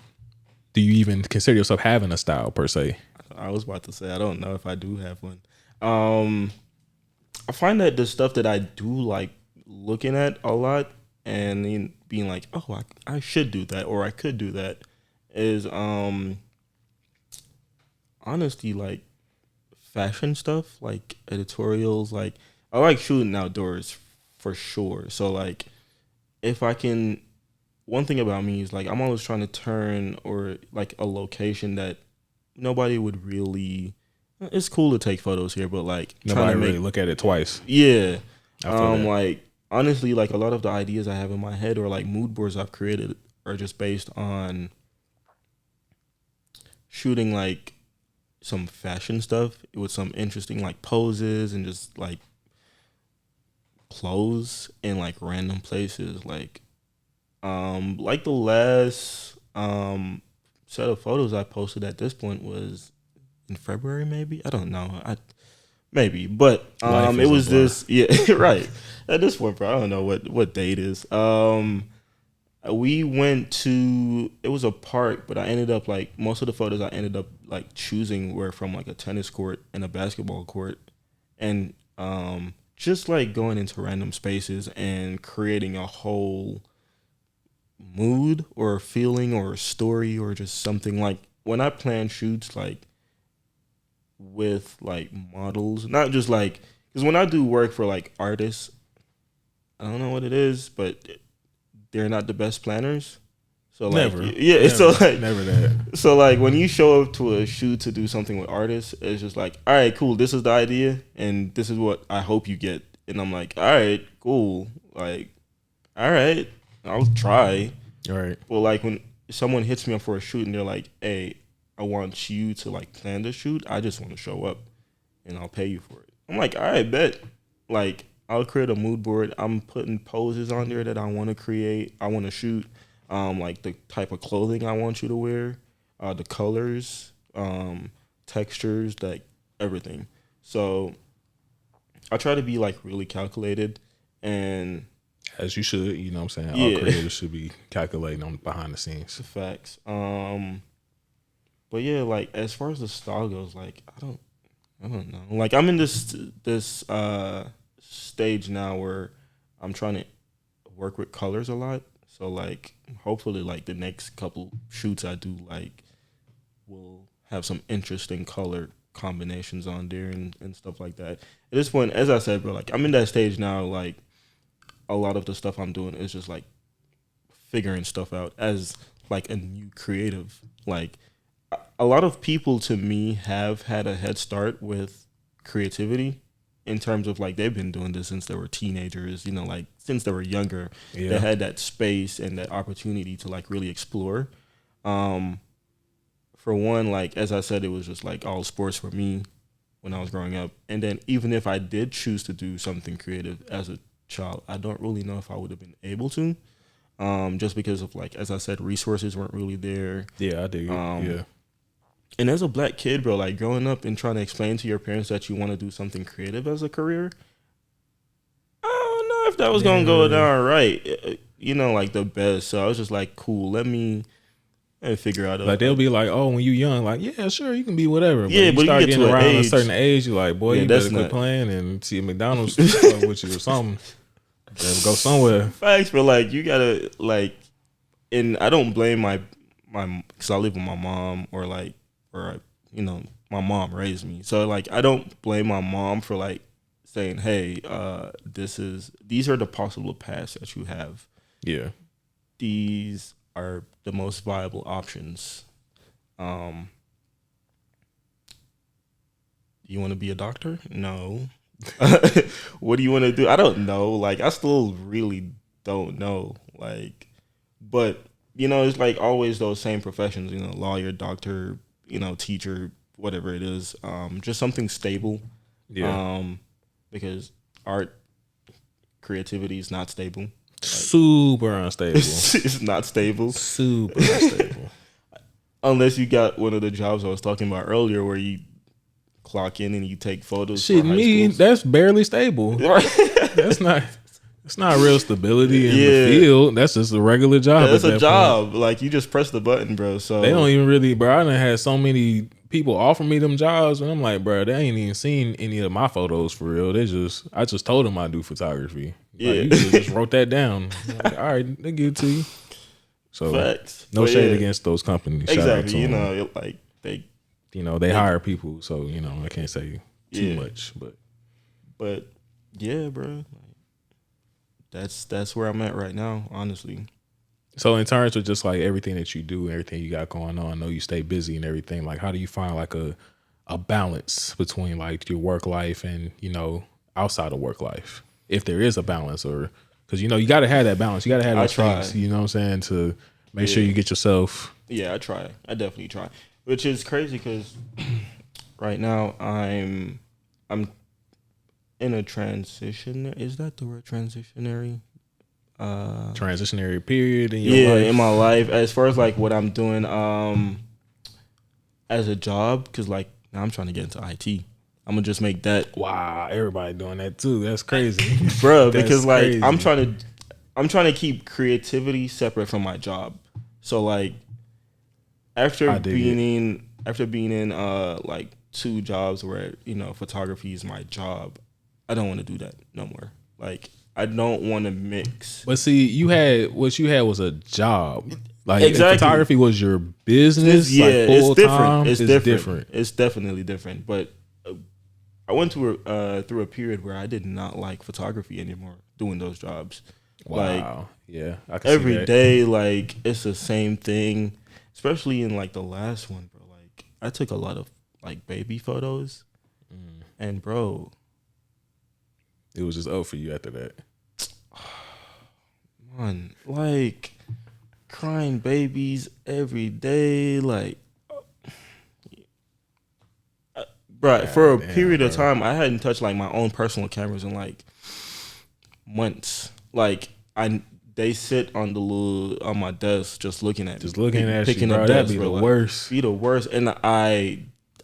do you even consider yourself having a style per se? I was about to say I don't know if I do have one. I find that the stuff that I do like looking at a lot and then being like, oh, I should do that or I could do that is honestly like fashion stuff, like editorials. Like I like shooting outdoors for sure. So like if I can, one thing about me is like I'm always trying to turn or like a location that nobody would really. It's cool to take photos here, but like Nobody trying to really look at it twice. Yeah, like honestly, like a lot of the ideas I have in my head or like mood boards I've created are just based on shooting like some fashion stuff with some interesting like poses and just like clothes in like random places. Like the last set of photos I posted at this point was in February, maybe. I don't know. Maybe, but it was this. Yeah, right. At this point, bro, I don't know what date is. We went to, it was a park, but I ended up like most of the photos I ended up like choosing were from like a tennis court and a basketball court, and just like going into random spaces and creating a whole mood or a feeling or a story or just something. Like when I plan shoots like with like models, not just like, because when I do work for like artists, I don't know what it is, but they're not the best planners. So like, never. Yeah, never, so like never that. So like when you show up to a shoot to do something with artists, it's just like, all right, cool, this is the idea and this is what I hope you get. And I'm like, all right, cool. Like, all right, I'll try. All right. Well, like when someone hits me up for a shoot and they're like, hey, I want you to like plan the shoot. I just want to show up and I'll pay you for it. I'm like, all right, bet. Like I'll create a mood board. I'm putting poses on there that I want to create. I want to shoot. Like the type of clothing I want you to wear, the colors, textures, like everything. So I try to be like really calculated, and as you should, you know what I'm saying? Yeah. All creators should be calculating on behind the scenes. Facts. But yeah, like as far as the style goes, like I don't know. Like I'm in this stage now where I'm trying to work with colors a lot. So like hopefully like the next couple shoots I do like will have some interesting color combinations on there and stuff like that. At this point, as I said, bro, like I'm in that stage now, like a lot of the stuff I'm doing is just like figuring stuff out as like a new creative. Like a lot of people to me have had a head start with creativity in terms of like they've been doing this since they were teenagers, you know, like since they were younger. Yeah. They had that space and that opportunity to like really explore. For one, like as I said, it was just like all sports for me when I was growing up. And then even if I did choose to do something creative as a child, I don't really know if I would have been able to. Just because of like, as I said, resources weren't really there. Yeah, I do. Yeah. And as a black kid, bro, like growing up and trying to explain to your parents that you want to do something creative as a career, I don't know if that was going to go down right, you know, like the best. So I was just like, cool, let me figure out. Like they'll be like, oh, when you young, like, yeah, sure, you can be whatever. But yeah, you but start you get getting to around a certain age, you're like, boy, you better quit playing and see McDonald's with you or something. Better go somewhere. Facts, but like you gotta like, and I don't blame my because I live with my mom or you know, my mom raised me, so like I don't blame my mom for like saying, hey, these are the possible paths that you have. Yeah, these are the most viable options. You want to be a doctor? No. What do you want to do? I don't know. Like, I still really don't know. Like, but it's like always those same professions, lawyer, doctor, teacher, whatever it is. Just something stable. Yeah. Because art, creativity is not stable. Like, super unstable. It's not stable. Super unstable. Unless you got one of the jobs I was talking about earlier where you clock in and you take photos. Shit, me, that's barely stable. That's not real stability in the field. That's just a regular job. That's a job. Point. Like, you just press the button, bro. So they don't even really, bro. I done had so many people offer me them jobs, and I'm like, bro, they ain't even seen any of my photos for real. I just told them I do photography. Yeah, like, you just wrote that down. Like, all right, they give it to you. So facts. No shade against those companies. Exactly. Like they, they hire people, so I can't say too much, but yeah, bro. That's where I'm at right now, honestly. So in terms of just like everything that you do, everything you got going on, I know you stay busy and everything. Like, how do you find like a balance between like your work life and outside of work life, if there is a balance? Or because you got to have that balance, you got to have that space. You know what I'm saying, to make sure you get yourself. Yeah, I try. I definitely try. Which is crazy because right now I'm in a transition. Is that the word, transitionary? Transitionary period in your life? In my life, as far as like what I'm doing as a job, because like now I'm trying to get into IT. I'm gonna just make that. Wow, everybody doing that too. That's crazy, bro. Because like crazy. I'm trying to keep creativity separate from my job. So like after being in like 2 jobs where photography is my job, I don't want to do that no more. Like, I don't want to mix. But see, what you had was a job. Like, exactly. Photography was your business. Yeah, like it's different. Time, it's different. It's definitely different. But I went through a period where I did not like photography anymore, doing those jobs. Wow. Like, yeah, I can every see that. day, like, it's the same thing. Especially in like the last one, bro. Like, I took a lot of like baby photos, and bro, it was just for you after that. Man, like crying babies every day, like, bro. For a period of time, I hadn't touched like my own personal cameras in like months. Like, they sit on my desk just looking at picking up, that'd be the worst. Be the worst. And I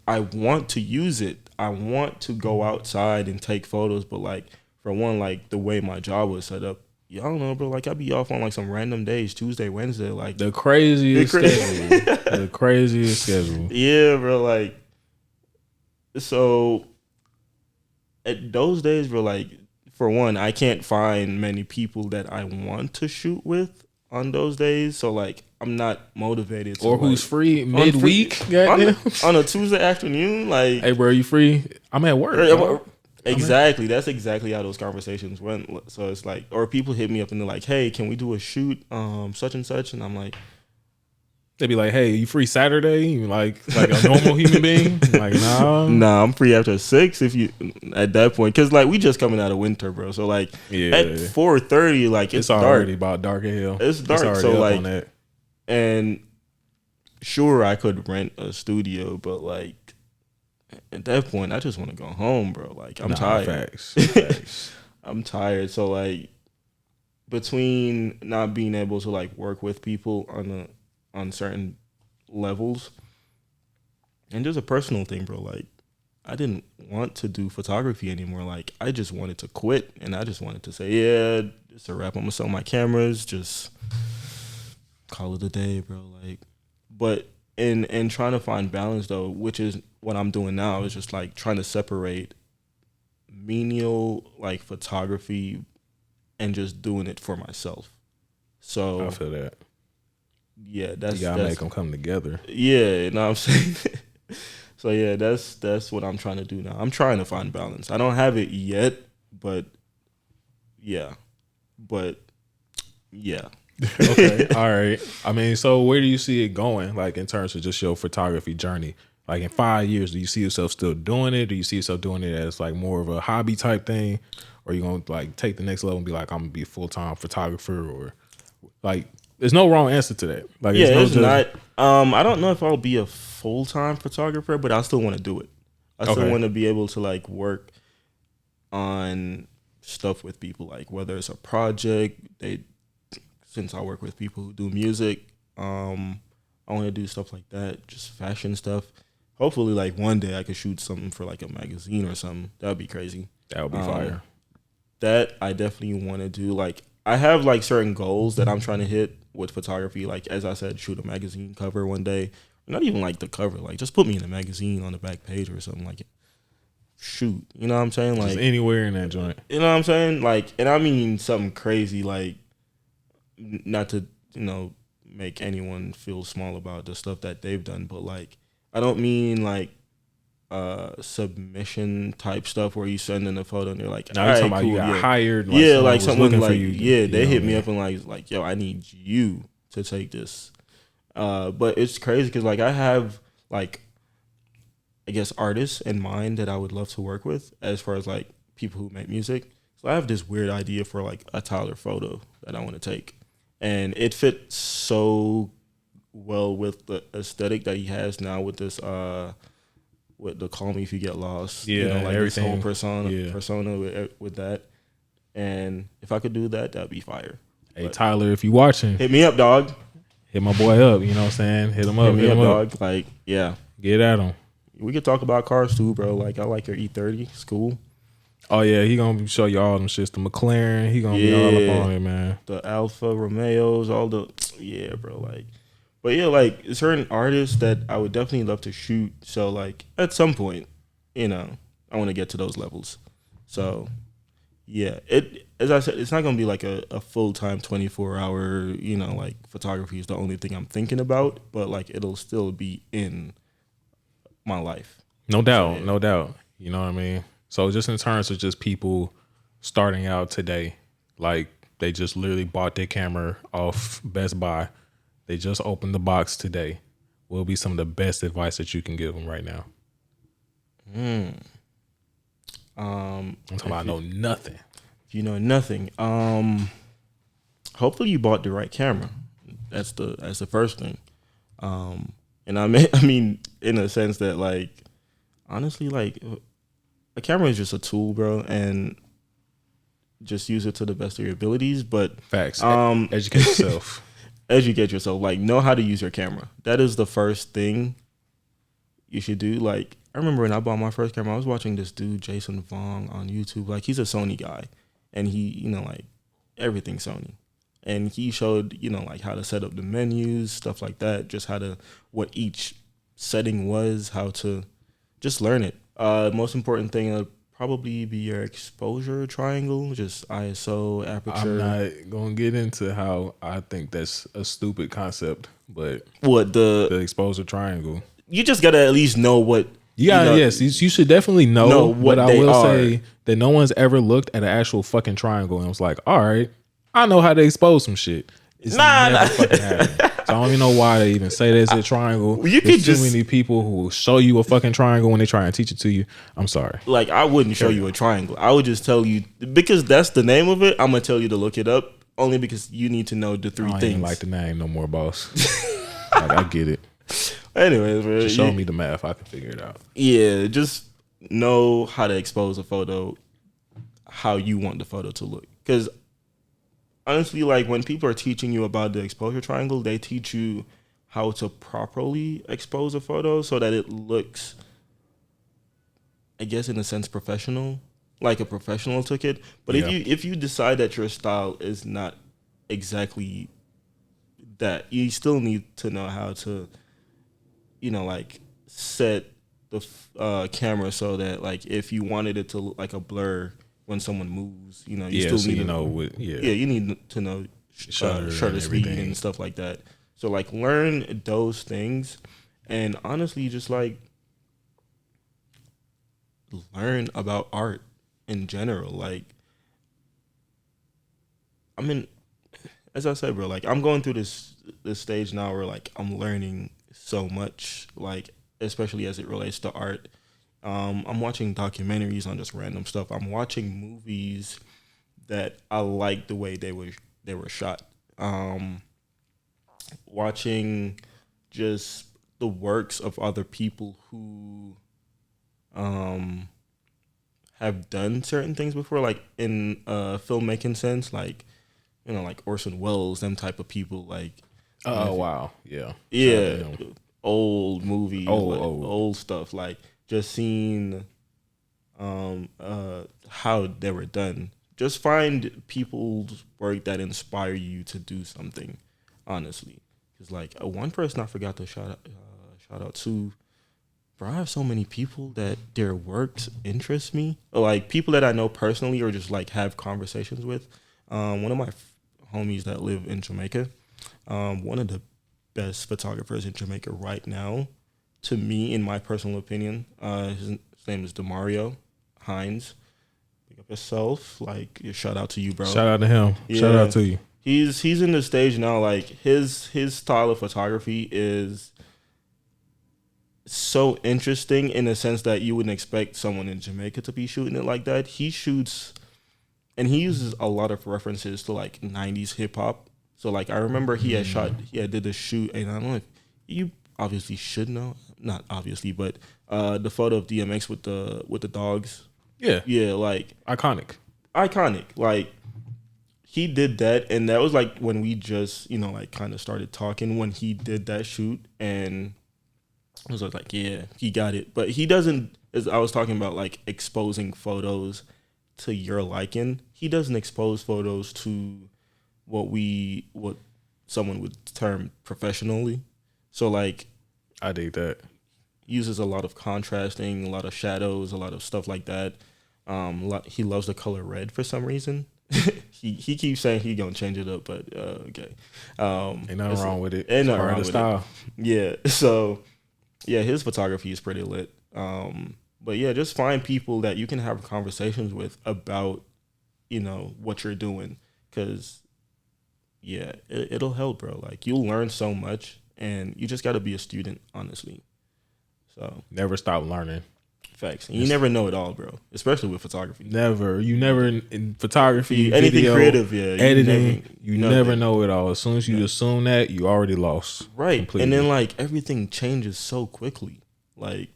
want to use it. I want to go outside and take photos, but like, for one, like the way my job was set up, I don't know, bro. Like, I'd be off on like some random days, Tuesday, Wednesday, like the craziest schedule. The craziest schedule. Yeah, bro. Like, so at those days, bro, like, for one, I can't find many people that I want to shoot with on those days. So like, I'm not motivated to, or who's free midweek on a Tuesday afternoon. Like, hey, bro, you free? I'm at work. Exactly. That's exactly how those conversations went. So it's like, or people hit me up and they're like, "Hey, can we do a shoot, such and such?" And I'm like, they'd be like, "Hey, you free Saturday?" You like a normal human being? Like, nah, I'm free after 6 if you at that point, because like we just coming out of winter, bro. So like, at 4:30, like it's already dark. about dark as hell. It's dark. So like, and sure, I could rent a studio, but like, at that point, I just want to go home, bro. Like, I'm tired. Facts. I'm tired. So like, between not being able to like work with people on certain levels, and just a personal thing, bro. Like, I didn't want to do photography anymore. Like, I just wanted to quit, and I just wanted to say, yeah, it's a wrap. I'm gonna sell my cameras. Just call it a day, bro. Like, but in trying to find balance though, which is what I'm doing now, is just like trying to separate menial like photography and just doing it for myself. So I feel that. Yeah, you gotta make them come together. Yeah, you know what I'm saying? So yeah, that's what I'm trying to do now. I'm trying to find balance. I don't have it yet, but yeah. Okay, all right. I mean, so where do you see it going, like in terms of just your photography journey? Like in 5 years, do you see yourself still doing it? Do you see yourself doing it as like more of a hobby type thing? Or you gonna like take the next level and be like, I'm gonna be a full-time photographer? Or like, There's no wrong answer to that. Like, Yeah, it's no not. I don't know if I'll be a full-time photographer, but I still want to do it. I still want to be able to like work on stuff with people, like whether it's a project. Since I work with people who do music, I want to do stuff like that, just fashion stuff. Hopefully, like one day I could shoot something for like a magazine or something. That would be crazy. That would be fire. That I definitely want to do. Like I have like certain goals that I'm trying to hit with photography. Like as I said, shoot a magazine cover one day. Not even like the cover. Like just put me in a magazine on the back page or something like it. Shoot, you know what I'm saying? Like just anywhere in that joint. You know what I'm saying? Like, and I mean something crazy. Like, not to make anyone feel small about the stuff that they've done, but like I don't mean like submission type stuff where you send in a photo and they're like, now you're talking about you got hired, like someone like they hit me up and like yo, I need you to take this. But it's crazy because like I have like I guess artists in mind that I would love to work with as far as like people who make music. So I have this weird idea for like a Tyler photo that I want to take, and it fits so well with the aesthetic that he has now with this with the Call Me If You Get Lost, like everything. This whole persona with that. And if I could do that, that'd be fire. Hey, but Tyler, if you watching, hit me up, dog. Hit my boy up. You know what I'm saying? Hit him up. Hit him up, dog. Like, yeah, get at him. We could talk about cars too, bro. Like, I like your E30. It's cool. Oh yeah, he gonna show you all them shits. The McLaren, he gonna be all up on it, man. The Alfa Romeos, all the bro. Like, but yeah, like certain artists that I would definitely love to shoot. So like at some point, I want to get to those levels. So yeah, as I said, it's not gonna be like a full-time 24-hour. Like photography is the only thing I'm thinking about, but like it'll still be in my life. No doubt, so, yeah. No doubt. You know what I mean? So just in terms of just people starting out today, like they just literally bought their camera off Best Buy. They just opened the box today. What will be some of the best advice that you can give them right now? I'm talking about know nothing. If you know nothing, hopefully you bought the right camera. That's the first thing. And I mean in a sense that like honestly like a camera is just a tool, bro, and just use it to the best of your abilities. But facts. Educate yourself. Educate yourself. Like know how to use your camera. That is the first thing you should do. Like I remember when I bought my first camera, I was watching this dude Jason Vong on YouTube. Like he's a Sony guy, and he like everything Sony. And he showed, like how to set up the menus, stuff like that, just what each setting was, how to just learn it. Most important thing would probably be your exposure triangle, just ISO, aperture. I'm not going to get into how I think that's a stupid concept, but what the exposure triangle. You just got to at least know what. Yes, you should definitely know what I will say that no one's ever looked at an actual fucking triangle and was like, all right, I know how to expose some shit. It's never fucking happened. So I don't even know why they even say there's a triangle. There's too many people who will show you a fucking triangle when they try and teach it to you. I'm sorry. Like I wouldn't show you a triangle. I would just tell you because that's the name of it. I'm gonna tell you to look it up only because you need to know the three things. I ain't like the name no more, boss. Like I get it. Anyways, bro, just show me the math. I can figure it out. Yeah, just know how to expose a photo, how you want the photo to look. Because honestly, like when people are teaching you about the exposure triangle, they teach you how to properly expose a photo so that it looks, I guess, in a sense, professional, like a professional took it. But if you decide that your style is not exactly that, you still need to know how to, like set the camera so that like if you wanted it to look like a blur when someone moves, you still need to know. You need to know shutter speed and stuff like that. So like learn those things, and honestly, just like learn about art in general. Like, I mean, as I said, bro, like I'm going through this stage now where like I'm learning so much, like especially as it relates to art. I'm watching documentaries on just random stuff. I'm watching movies that I like the way they were shot. watching just the works of other people who have done certain things before, like in filmmaking sense, like like Orson Welles, them type of people, like Oh wow, yeah, yeah, old movies, old. old stuff, like just seeing how they were done. Just find people's work that inspire you to do something, honestly. Because like one person I forgot to shout out to. Bro, I have so many people that their works interest me, or like people that I know personally, or just like have conversations with. One of my homies that live in Jamaica, one of the best photographers in Jamaica right now, to me, in my personal opinion, his name is Demario Hines. Pick up yourself, like shout out to you, bro. Shout out to him. Yeah. Shout out to you. He's in the stage now. Like his style of photography is so interesting in the sense that you wouldn't expect someone in Jamaica to be shooting it like that. He shoots, and he uses a lot of references to like 90s hip hop. So like I remember he did a shoot, and I don't know if you obviously should know, not obviously, but the photo of DMX with the dogs. Yeah, like iconic. Like he did that, and that was like when we just like kind of started talking when he did that shoot, and I was like, yeah, he got it. But he doesn't, as I was talking about, like exposing photos to your liking. He doesn't expose photos to what someone would term professionally. So like, I dig that. Uses a lot of contrasting, a lot of shadows, a lot of stuff like that. He loves the color red for some reason. he keeps saying he gonna change it up, but okay. Ain't nothing wrong with it. Ain't It's nothing part wrong of the with style. it. Yeah. So yeah, his photography is pretty lit. But yeah, just find people that you can have conversations with about, what you're doing. Cause yeah, it'll help, bro. Like you'll learn so much, and you just got to be a student, honestly. So Never stop learning. facts. And you never know it all, bro. Especially with photography. Never. You never in photography, anything video, creative, yeah. editing. You never know it all. As soon as you assume that, you already lost. Right. Completely. And then like everything changes so quickly. Like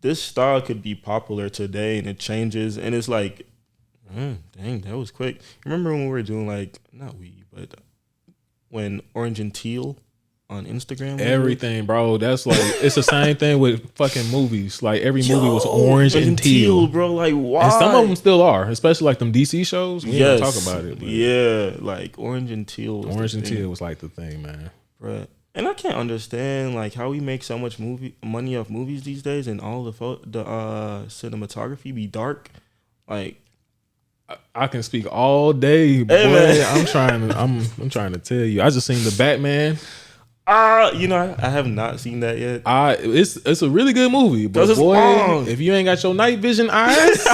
this style could be popular today and it changes, and it's like, dang, that was quick. Remember when we were doing like but when Orange and Teal on Instagram? Everything, bro. That's like it's the same thing with fucking movies. Like every movie was orange and teal, bro. Like why? And some of them still are, especially like them DC shows. We ain't gonna talk about it. But yeah, like Orange and Teal. Teal was like the thing, man. Right. And I can't understand like how we make so much money off movies these days, and all the cinematography be dark. Like I can speak all day, boy. Hey, I'm trying to tell you. I just seen the Batman. I have not seen that yet. It's a really good movie, but boy, if you ain't got your night vision eyes,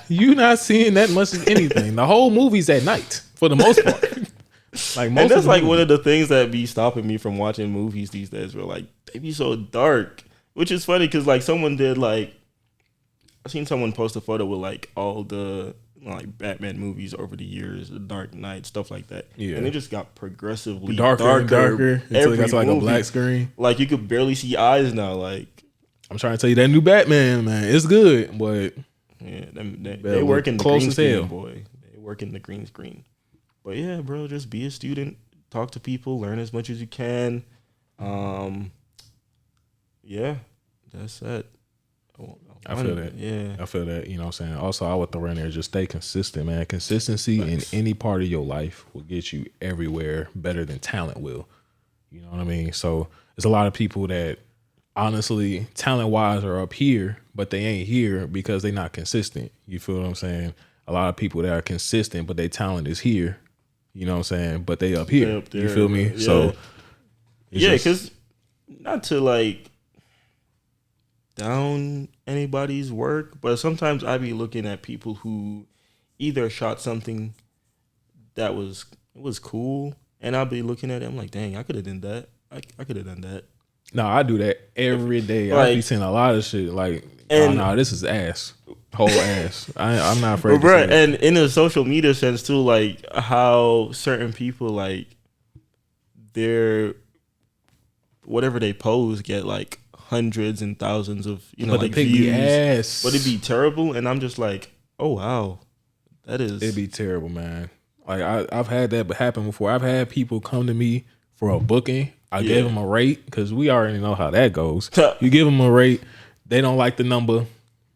you not seeing that much of anything. The whole movie's at night for the most part. And that's like one of the things that be stopping me from watching movies these days. Where like they be so dark, which is funny because like someone did like I seen someone post a photo with like all the like Batman movies over the years, The Dark Knight, stuff like that. Yeah, and it just got progressively darker until it got to like a black screen. Like you could barely see eyes now. Like I'm trying to tell you, that new Batman, man, it's good, but yeah, they work in the green screen, boy. They work in the green screen. But yeah, bro, just be a student, talk to people, learn as much as you can. Yeah, that's it. I feel that. Yeah. I feel that. You know what I'm saying? Also, I would throw in there, just stay consistent, man. Consistency in any part of your life will get you everywhere better than talent will. You know what I mean? So there's a lot of people that honestly, talent-wise, are up here, but they ain't here because they not consistent. You feel what I'm saying? A lot of people that are consistent, but their talent is here. You know what I'm saying? But they up here. Up there, you feel me? Yeah. So yeah, because not to like down anybody's work, but sometimes I be looking at people who either shot something that was cool, and I'll be looking at it, I'm like, dang, I could have done that. I could have done that. No, I do that every day. Like, I be seeing a lot of shit like, no, this is ass. Whole ass. I'm not afraid to say and in a social media sense too, like how certain people like their whatever they post get like hundreds and thousands of but like they views, ass. but it'd be terrible. And I'm just like, oh wow, it'd be terrible, man. Like I've had that happen before. I've had people come to me for a booking. I gave them a rate because we already know how that goes. You give them a rate, they don't like the number.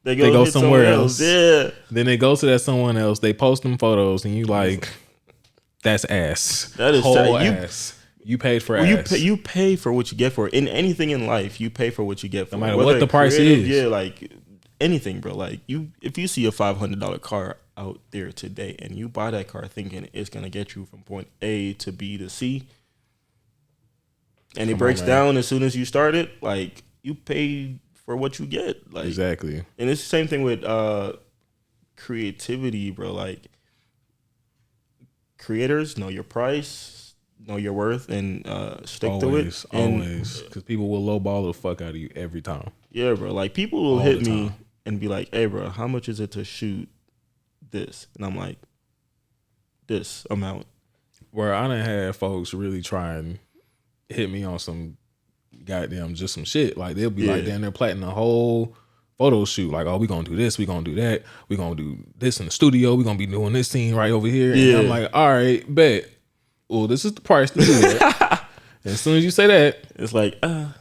They go somewhere else. Yeah. Then they go to that someone else. They post them photos, and you like, that's ass. That is whole ass. You paid for ass. You pay for what you get for it. In anything in life, you pay for what you get for. No matter what the price is. Yeah, like anything, bro. Like if you see a $500 car out there today, and you buy that car thinking it's gonna get you from point A to B to C, and it breaks down as soon as you start it, like you pay for what you get. Like exactly. And it's the same thing with creativity, bro. Like creators know your price, know your worth, and stick to it. Always, because people will lowball the fuck out of you every time. Yeah, bro. Like people will hit me and be like, "Hey, bro, how much is it to shoot this?" And I'm like, "This amount." Where I done had folks really try and hit me on some goddamn just some shit. Like they'll be like, damn, they're planning a whole photo shoot. Like, oh, we gonna do this, we gonna do that, we gonna do this in the studio, we gonna be doing this scene right over here. And I'm like, all right, bet. Well, this is the price to do that. And as soon as you say that, it's like, ghost.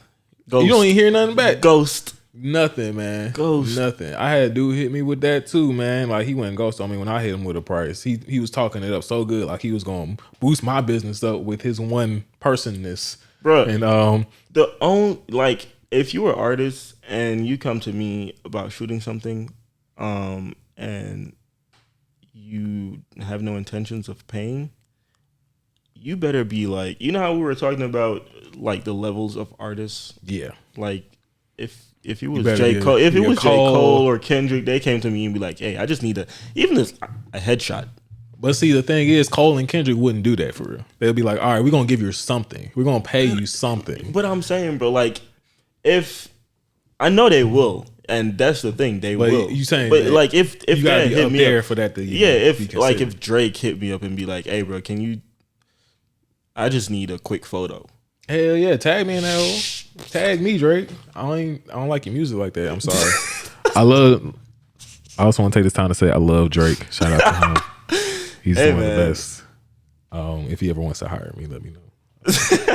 You don't even hear nothing back. Ghost. Nothing, man. Ghost. Nothing. I had a dude hit me with that too, man. Like he went ghost on me when I hit him with a price. He was talking it up so good, like he was gonna boost my business up with his one personness. Bro, and like if you were an artist and you come to me about shooting something, and you have no intentions of paying, you better be like, you know how we were talking about like the levels of artists. Yeah, like if it was J. Cole, if it was J. Cole or Kendrick, they came to me and be like, hey, I just need a headshot. But see, the thing is, Cole and Kendrick wouldn't do that for real. They'll be like, all right, we're going to give you something. We're going to pay you something. But I'm saying, bro, like, if I know they will, and that's the thing, they will. You saying, but like, if you gotta they be hit up me there up, for that to if Drake hit me up and be like, hey, bro, I just need a quick photo. Hell yeah, tag me in that hole. Tag me, Drake. I don't like your music like that. I'm sorry. I also want to take this time to say I love Drake. Shout out to him. He's one of the best. If he ever wants to hire me, let me know.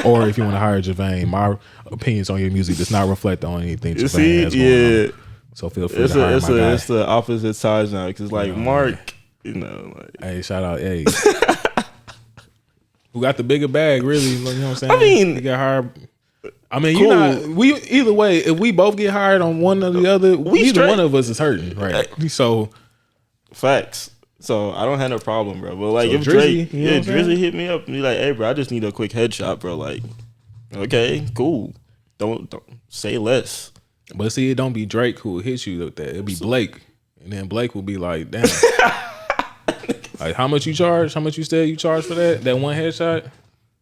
Or if you want to hire Javane, my opinions on your music does not reflect on anything Javane has going on. So feel free to hire my guy. It's the opposite sides now, because like Mark, hey, shout out, hey, who got the bigger bag? Really, you know what I'm saying? I mean, he got hired. I mean, cool. Either way, if we both get hired on one or the other, neither one of us is hurting, right? So, facts. So I don't have no problem, bro. But like, so if Drizzy hit me up and be like, "Hey, bro, I just need a quick headshot, bro." Like, okay, cool. Don't say less. But see, it don't be Drake who will hit you with that. It'll be Blake, and then Blake will be like, "Damn, like how much you charge? How much you said you charge for that one headshot?"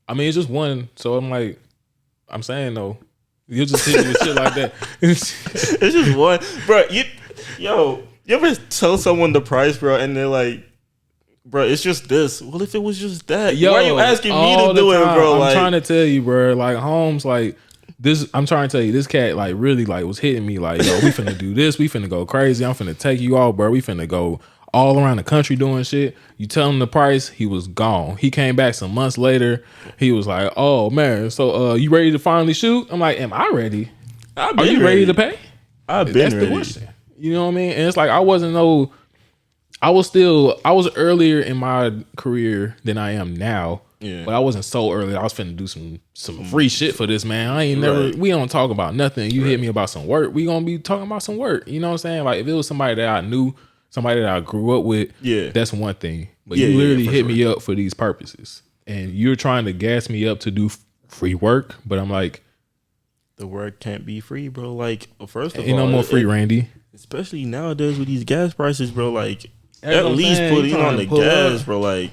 I mean, it's just one. So I'm like, I'm saying though, you'll just hit me with shit like that. It's just one, bro. You ever tell someone the price, bro, and they're like, bro, it's just this. Well, if it was just that, why are you asking me to do it, bro? I'm trying to tell you, bro. Like Holmes, like this. I'm trying to tell you, this cat like really like was hitting me like, yo, we finna do this. We finna go crazy. I'm finna take you all, bro. We finna go all around the country doing shit. You tell him the price, he was gone. He came back some months later. He was like, oh man, so you ready to finally shoot? I'm like, am I ready? Are you ready to pay? I've been ready. The question. You know what I mean? And it's like I was earlier in my career than I am now. Yeah. But I wasn't so early. I was finna do some free shit for this, man. We don't talk about nothing. You hit me about some work, we gonna be talking about some work. You know what I'm saying? Like if it was somebody that I knew, somebody that I grew up with, that's one thing. But you literally hit me up for these purposes. And you're trying to gas me up to do free work, but I'm like, the work can't be free, bro. Like, first of all, ain't no more free, Randy. Especially nowadays with these gas prices, bro. Like, at least put in on the gas, bro. Like,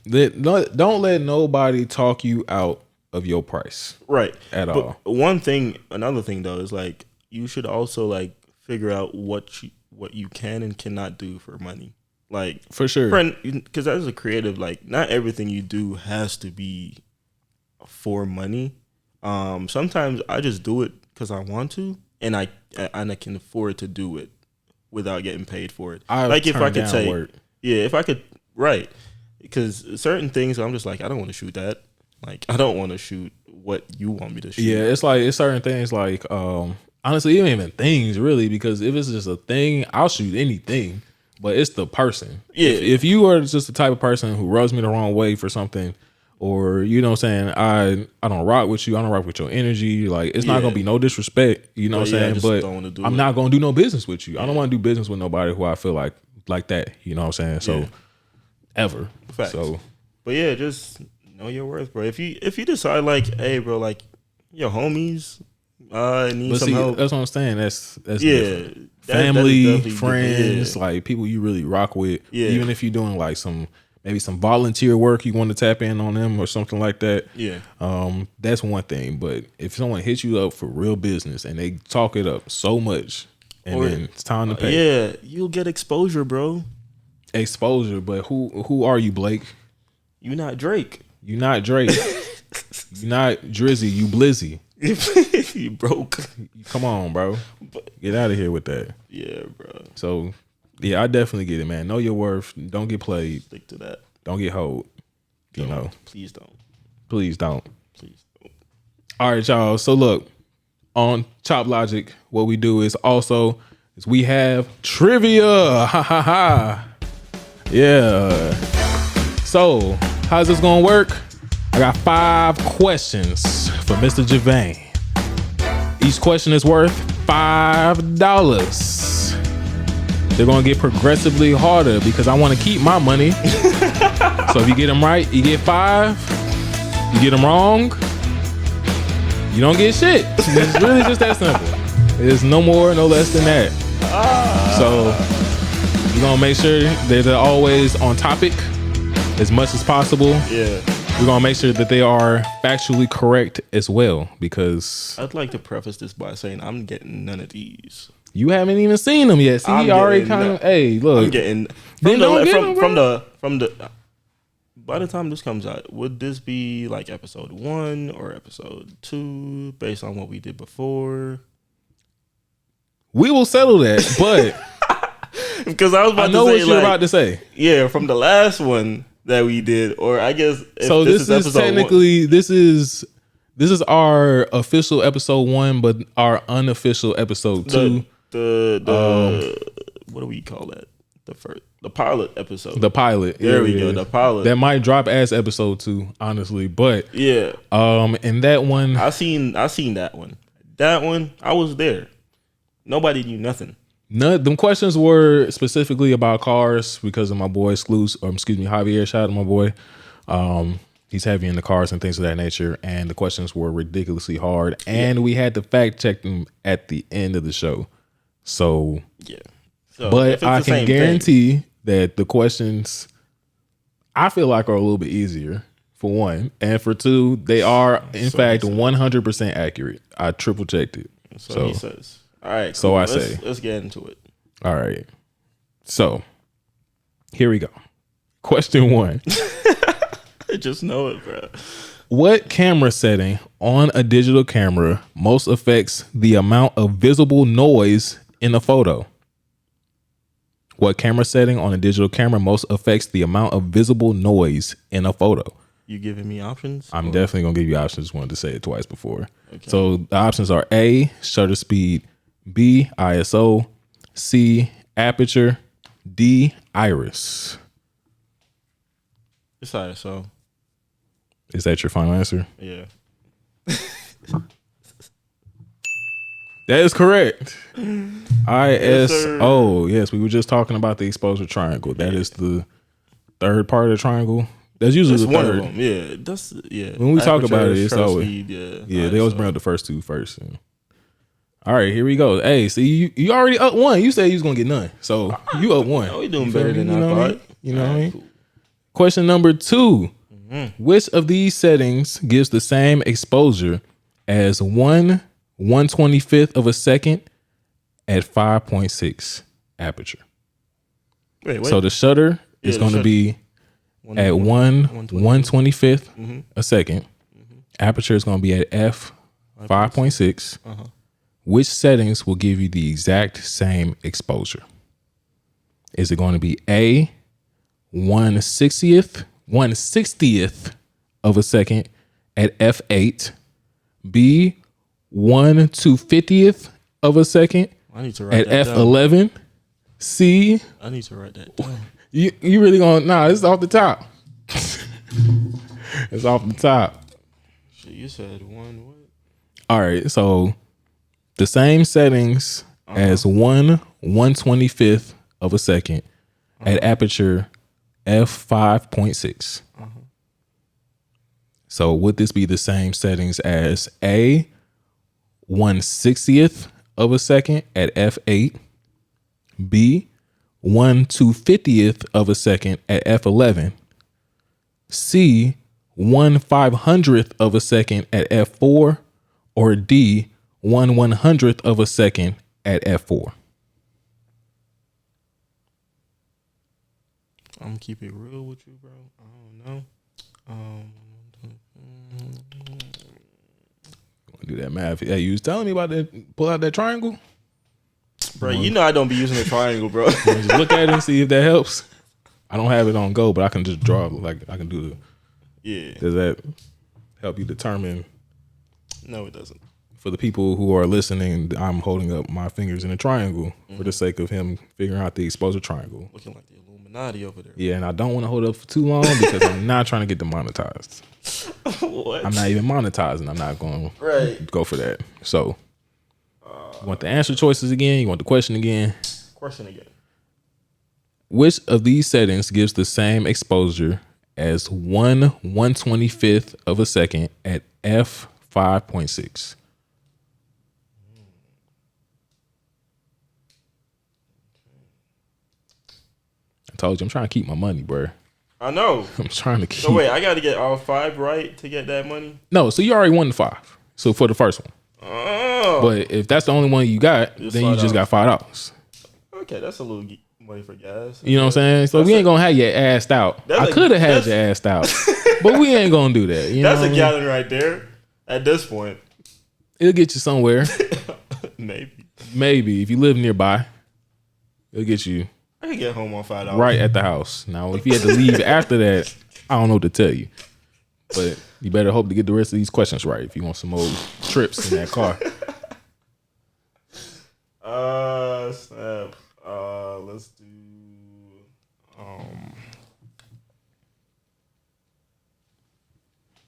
don't let nobody talk you out of your price, right? At all. Another thing though is like you should also like figure out what you can and cannot do for money. Like for sure, because as a creative, like not everything you do has to be for money. Sometimes I just do it because I want to, and I can afford to do it without getting paid for it. Like if I could say, if I could, right? Because certain things I'm just like, I don't want to shoot that. Like I don't want to shoot what you want me to shoot. Yeah, it's like it's certain things like honestly, even things really, because if it's just a thing, I'll shoot anything. But it's the person. Yeah. If you are just the type of person who rubs me the wrong way for something, or you know what I'm saying, I don't rock with you, I don't rock with your energy, like it's not gonna be no disrespect, you know what I'm saying? But I'm not gonna do no business with you. I don't wanna do business with nobody who I feel like that, you know what I'm saying? So ever. Facts. So but yeah, just know your worth, bro. If you decide like, hey bro, like your homies need some help. That's what I'm saying. That's different. Family, friends, like people you really rock with. Yeah. Even if you're doing like maybe some volunteer work, you want to tap in on them or something like that. Yeah. That's one thing. But if someone hits you up for real business and they talk it up so much, and then it's time to pay. You'll get exposure, bro. Exposure, but who are you, Blake? You not Drake. You not Drake. You not Drizzy. You Blizzy. You broke. Come on, bro. Get out of here with that. Yeah, bro. So, yeah, I definitely get it, man. Know your worth. Don't get played. Stick to that. Don't get hold. You know. Please don't. Please don't. Please don't. All right, y'all. So look, on Chop Logic, what we do is we have trivia. Ha ha ha. Yeah. So, how's this gonna work? I got 5 questions for Mr. Javane. Each question is worth $5. They're gonna get progressively harder because I want to keep my money. So if you get them right, you get 5. You get them wrong, you don't get shit. It's really just that simple. It's no more, no less than that. So you're gonna make sure that they're always on topic as much as possible. Yeah. We're gonna make sure that they are factually correct as well, because I'd like to preface this by saying I'm getting none of these. You haven't even seen them yet. See, he already kind of. Hey, look. I'm getting from the. By the time this comes out, would this be like episode 1 or episode 2, based on what we did before? We will settle that, but because I was about I know to say, what you're about to say. Yeah, from the last one that we did, or I guess so. This is technically 1. This is our official episode 1, but our unofficial episode 2. The what do we call that? The pilot episode. The pilot. There we go. The pilot. That might drop as episode 2, honestly. But yeah. In that one, I seen that one. That one, I was there. Nobody knew nothing. Them questions were specifically about cars because of my boy Javier. Shout out to my boy. He's heavy into cars and things of that nature. And the questions were ridiculously hard. And we had to fact check them at the end of the show. So yeah. So but I can guarantee that the questions I feel like are a little bit easier, for 1. And for 2, they are in fact 100% accurate. I triple checked it. So he says. All right. Cool. So let's get into it. All right. So here we go. Question 1. I just know it, bro. What camera setting on a digital camera most affects the amount of visible noise in a photo? What camera setting on a digital camera most affects the amount of visible noise in a photo? You giving me options? I'm definitely going to give you options. Just wanted to say it twice before. Okay. So the options are A, shutter speed, B, ISO, C, aperture, D, iris. It's ISO. Is that your final answer? Yeah. That is correct. ISO. Yes, we were just talking about the exposure triangle. That is the third part of the triangle. That's usually the one third. of them. Yeah, that's When we talk about it, it's always speed, they always bring up the first 2 first. All right, here we go. Hey, see, you already up 1. You said you was gonna get none, so you up 1. Oh, we doing better than I thought. You know what I mean? Cool. Question number 2. Mm-hmm. Which of these settings gives the same exposure as 1/125th of a second at 5.6 aperture? Wait. So the shutter is going to be at 1/125th a second. Aperture is going to be at f 5.6. Which settings will give you the exact same exposure? Is it going to be A, 1/60th of a second at f8, B, 1/250th of a second at f11, C? I need to write that down. You really gonna this is off the top. It's off the top. Shit, you said one what? All right, so the same settings as 1/125th of a second at aperture f5.6. So would this be the same settings as A, 1/60th of a second at f8, B, 1/250th of a second at f11, C, 1/500th of a second at f4, or D, 1/100th of a second at f4? I'm gonna keep it real with you, bro. I don't know. Do that math. Hey, you was telling me about that. Pull out that triangle, bro. You know I don't be using the triangle, bro. just look at it and see if that helps. I don't have it on go, but I can just draw. Like I can do the. Yeah. Does that help you determine? No, it doesn't. For the people who are listening, I'm holding up my fingers in a triangle for the sake of him figuring out the exposure triangle. Looking like the Illuminati over there. Yeah, and I don't want to hold it up for too long because I'm not trying to get demonetized. What? I'm not even monetizing. I'm not going to go for that. So, you want the answer choices again? You want the question again? Question again. Which of these settings gives the same exposure as 1/125th of a second at f5.6? I told you I'm trying to keep my money, bro. I know. I'm trying to keep. So wait, I got to get all 5 right to get that money? No, so you already won the 5. So for the first one. Oh. But if that's the only one you got, then you just got $5. Okay, that's a little money for gas. You know what I'm saying? So we ain't gonna have you assed out. I could have had you assed out, but we ain't gonna do that. You that's know a gallon right there. At this point, it'll get you somewhere. Maybe if you live nearby, it'll get you. I can get home on $5 right at the house. Now, if you had to leave after that, I don't know what to tell you. But you better hope to get the rest of these questions right if you want some more trips in that car. Snap. Let's do.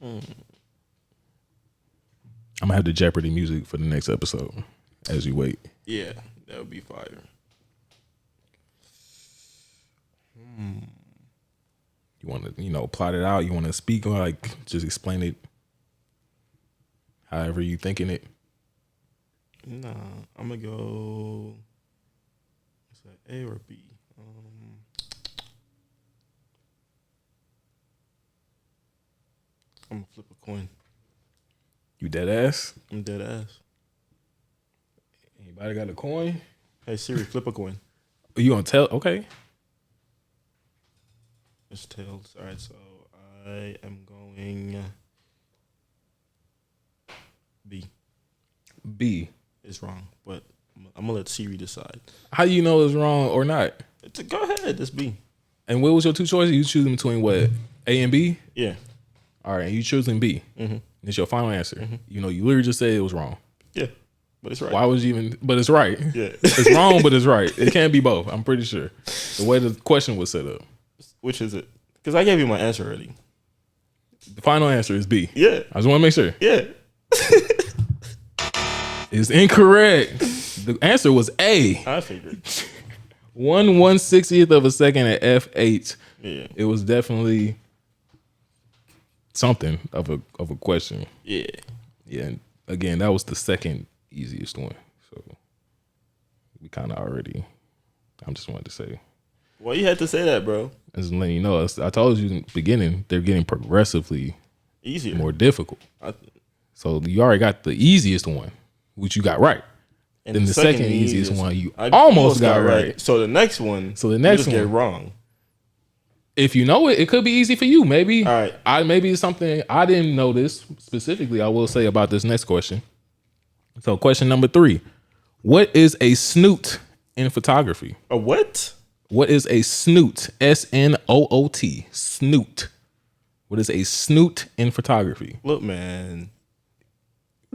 I'm gonna have the Jeopardy music for the next episode as you wait. Yeah, that would be fire. You want to, plot it out? You want to speak or just explain it however you thinking it? Nah, I'm gonna go. Is that A or B? I'm gonna flip a coin. You dead ass? I'm dead ass. Anybody got a coin? Hey Siri, flip a coin. You gonna tell? Okay. It's tails. All right, so I am going B. B. It's wrong, but I'm gonna let Siri decide. How do you know it's wrong or not? Go ahead, it's B. And what was your 2 choices? You choosing between what? A and B? Yeah. All right, you choosing B. Mm-hmm. It's your final answer. You literally just said it was wrong. Yeah, but it's right. Why was you even? But it's right. Yeah, it's wrong, but it's right. It can't be both. I'm pretty sure. The way the question was set up. Which is it? Because I gave you my answer already. The final answer is B. Yeah. I just want to make sure. Yeah. It's incorrect. The answer was A. I figured. 1/160th of a second at f8. Yeah. It was definitely something of a question. Yeah. Yeah. And again, that was the second easiest one. So we kind of already. I just wanted to say. Well, you had to say that, bro. Just letting you know. I told you in the beginning, they're getting progressively easier, more difficult. So you already got the easiest one, which you got right. And then the second easiest one you I almost got right. So the next one, So the next you just one, get wrong. if you know it, it could be easy for you. Maybe All right. maybe it's something I didn't know this specifically. I will say about this next question. So question number 3. What is a snoot in photography? A what? What is a snoot? SNOOT. Snoot. What is a snoot in photography? Look, man.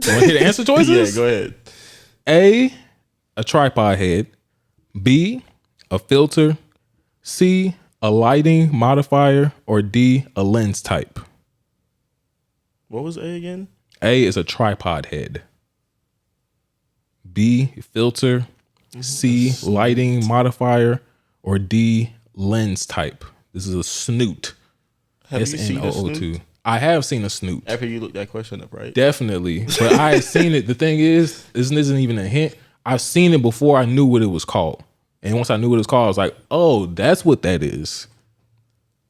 You want to hear the answer choices? Yeah, go ahead. A tripod head. B, a filter. C, a lighting modifier. Or D, a lens type. What was A again? A is a tripod head. B, filter. C, lighting modifier. Or D, lens type. This is a snoot. Have you seen a snoot? I have seen a snoot. After you looked that question up, right? Definitely. But I had seen it. The thing is, this isn't even a hint. I've seen it before I knew what it was called. And once I knew what it was called, I was like, oh, that's what that is.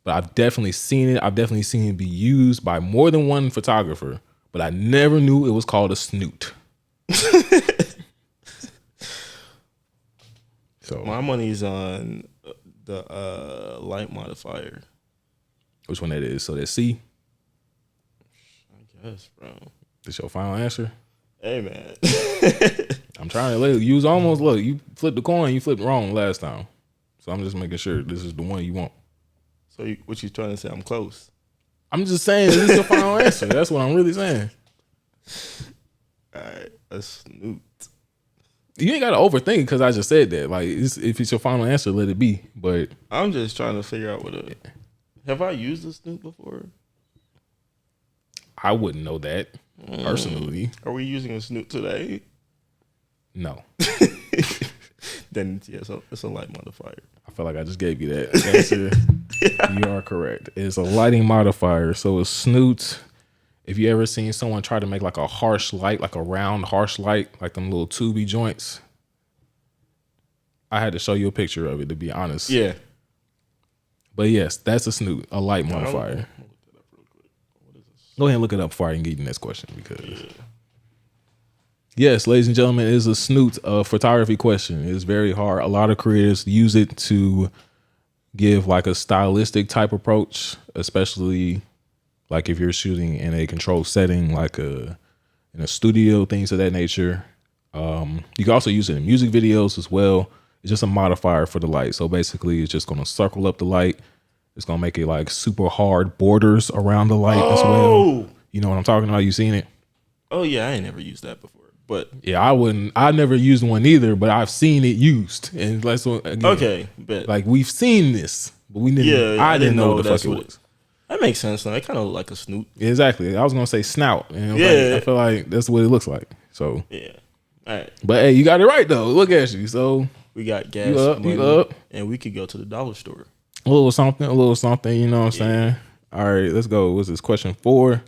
But I've definitely seen it. I've definitely seen it be used by more than one photographer. But I never knew it was called a snoot. So my money's on the light modifier. Which one that is? So that's C. I guess, bro. That's your final answer? Hey, man. I'm trying to let you use almost. Look, you flipped the coin. You flipped wrong last time. So I'm just making sure this is the one you want. So what you trying to say? I'm close. I'm just saying this is your final answer. That's what I'm really saying. All right. A snoot. You ain't got to overthink because I just said that. Like, if it's your final answer, let it be. But I'm just trying to figure out have I used a snoot before? I wouldn't know that personally. Are we using a snoot today? No. Then yeah, so it's a light modifier. I feel like I just gave you that answer. You are correct. It's a lighting modifier. So a snoot. If you ever seen someone try to make like a harsh light, like a round harsh light, like them little tubey joints, I had to show you a picture of it to be honest. Yeah. But yes, that's a snoot, a light modifier. Go ahead and look it up before I can get you the next question because yes, ladies and gentlemen, it is a snoot photography question. It's very hard. A lot of creators use it to give like a stylistic type approach, especially like if you're shooting in a controlled setting, like in a studio, things of that nature. You can also use it in music videos as well. It's just a modifier for the light. So basically it's just going to circle up the light. It's going to make it like super hard borders around the light as well. You know what I'm talking about? You seen it? Oh yeah, I ain't never used that before. But yeah, I never used one either, but I've seen it used. And like, so again, okay, bet. Like we've seen this, but we didn't. I didn't know what the fuck it was. That makes sense. Though. It kind of look like a snoot. Exactly. I was gonna say snout. And I feel like that's what it looks like. So yeah. All right. But hey, you got it right though. Look at you. So we got gas, you up, and we could go to the dollar store. A little something. You know what I'm saying? All right, let's go. What's this? Question 4.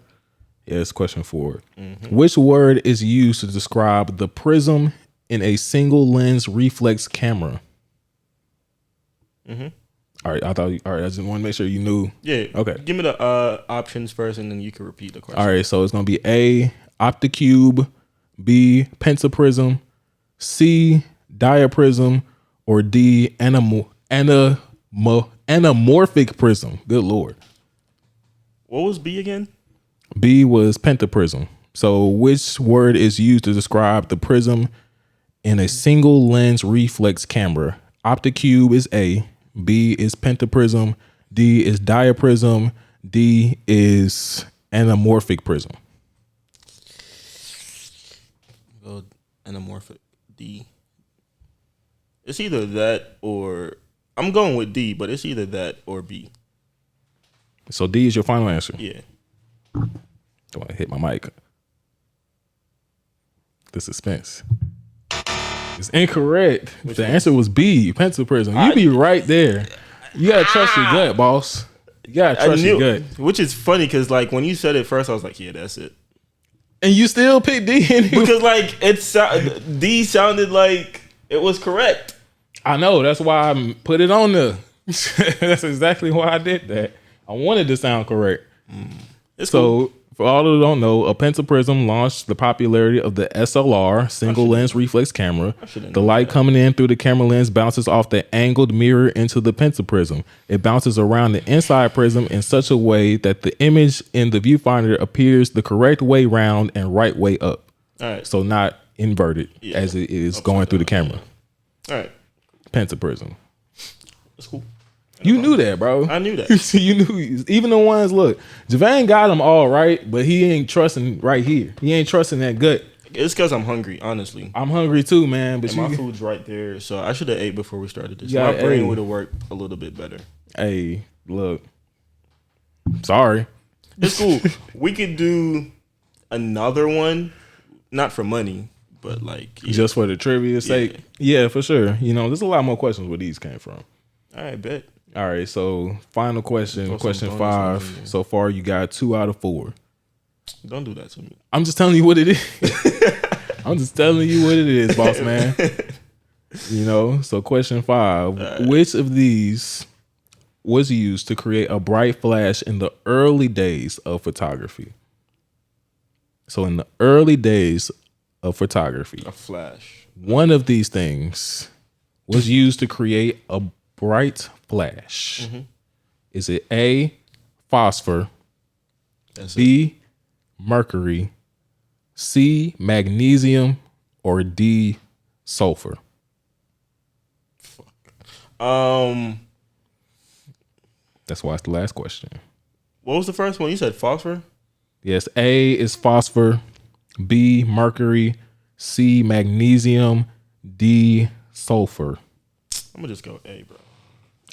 Yeah, it's question 4. Mm-hmm. Which word is used to describe the prism in a single lens reflex camera? Mm-hmm. All right, I just want to make sure you knew. Yeah. Okay. Give me the options first, and then you can repeat the question. All right, so it's gonna be A, opticube, B, pentaprism, C, diaprism, or D, anamorphic prism. Good Lord. What was B again? B was pentaprism. So which word is used to describe the prism in a single lens reflex camera? Opticube is A, B is pentaprism, D is diaprism, D is anamorphic prism. Well, anamorphic, D. It's either that or I'm going with D, but it's either that or B. So D is your final answer? Yeah. Don't want to hit my mic. The suspense. It's incorrect. The answer was B, pentaprism. You be right there. You gotta trust your gut, boss. You gotta trust your gut. Which is funny because like when you said it first, I was like, yeah, that's it. And you still picked D because like D sounded like it was correct. I know. That's why I put it on there. That's exactly why I did that. I wanted to sound correct. It's cool. For all who don't know, a pentaprism launched the popularity of the SLR, single lens reflex camera. The light coming in through the camera lens bounces off the angled mirror into the pentaprism. It bounces around the inside prism in such a way that the image in the viewfinder appears the correct way round and right way up. All right. So not inverted as it is going through the camera. All right. Pentaprism. That's cool. You knew that, bro. I knew that. You knew. Even the ones, look, Javane got them all right, but he ain't trusting right here. He ain't trusting that gut. It's because I'm hungry, honestly. I'm hungry too, man. But my food's right there, so I should have ate before we started this. Yeah, my brain would have worked a little bit better. Hey, look. Sorry. It's cool. We could do another one, not for money, but like just for the trivia sake. Yeah, for sure. You know, there's a lot more questions where these came from. All right, bet. All right, so final question, question 5. So far, you got 2 out of 4. Don't do that to me. I'm just telling you what it is. I'm just telling you what it is, boss man. You know, so question 5. Which of these was used to create a bright flash in the early days of photography? So in the early days of photography, a flash. One of these things was used to create a bright flash. Mm-hmm. Is it A, phosphor, B, mercury, C, magnesium, or D, sulfur? That's why it's the last question. What was the first one? You said phosphor? Yes, A is phosphor, B, mercury, C, magnesium, D, sulfur. I'm gonna just go A, bro.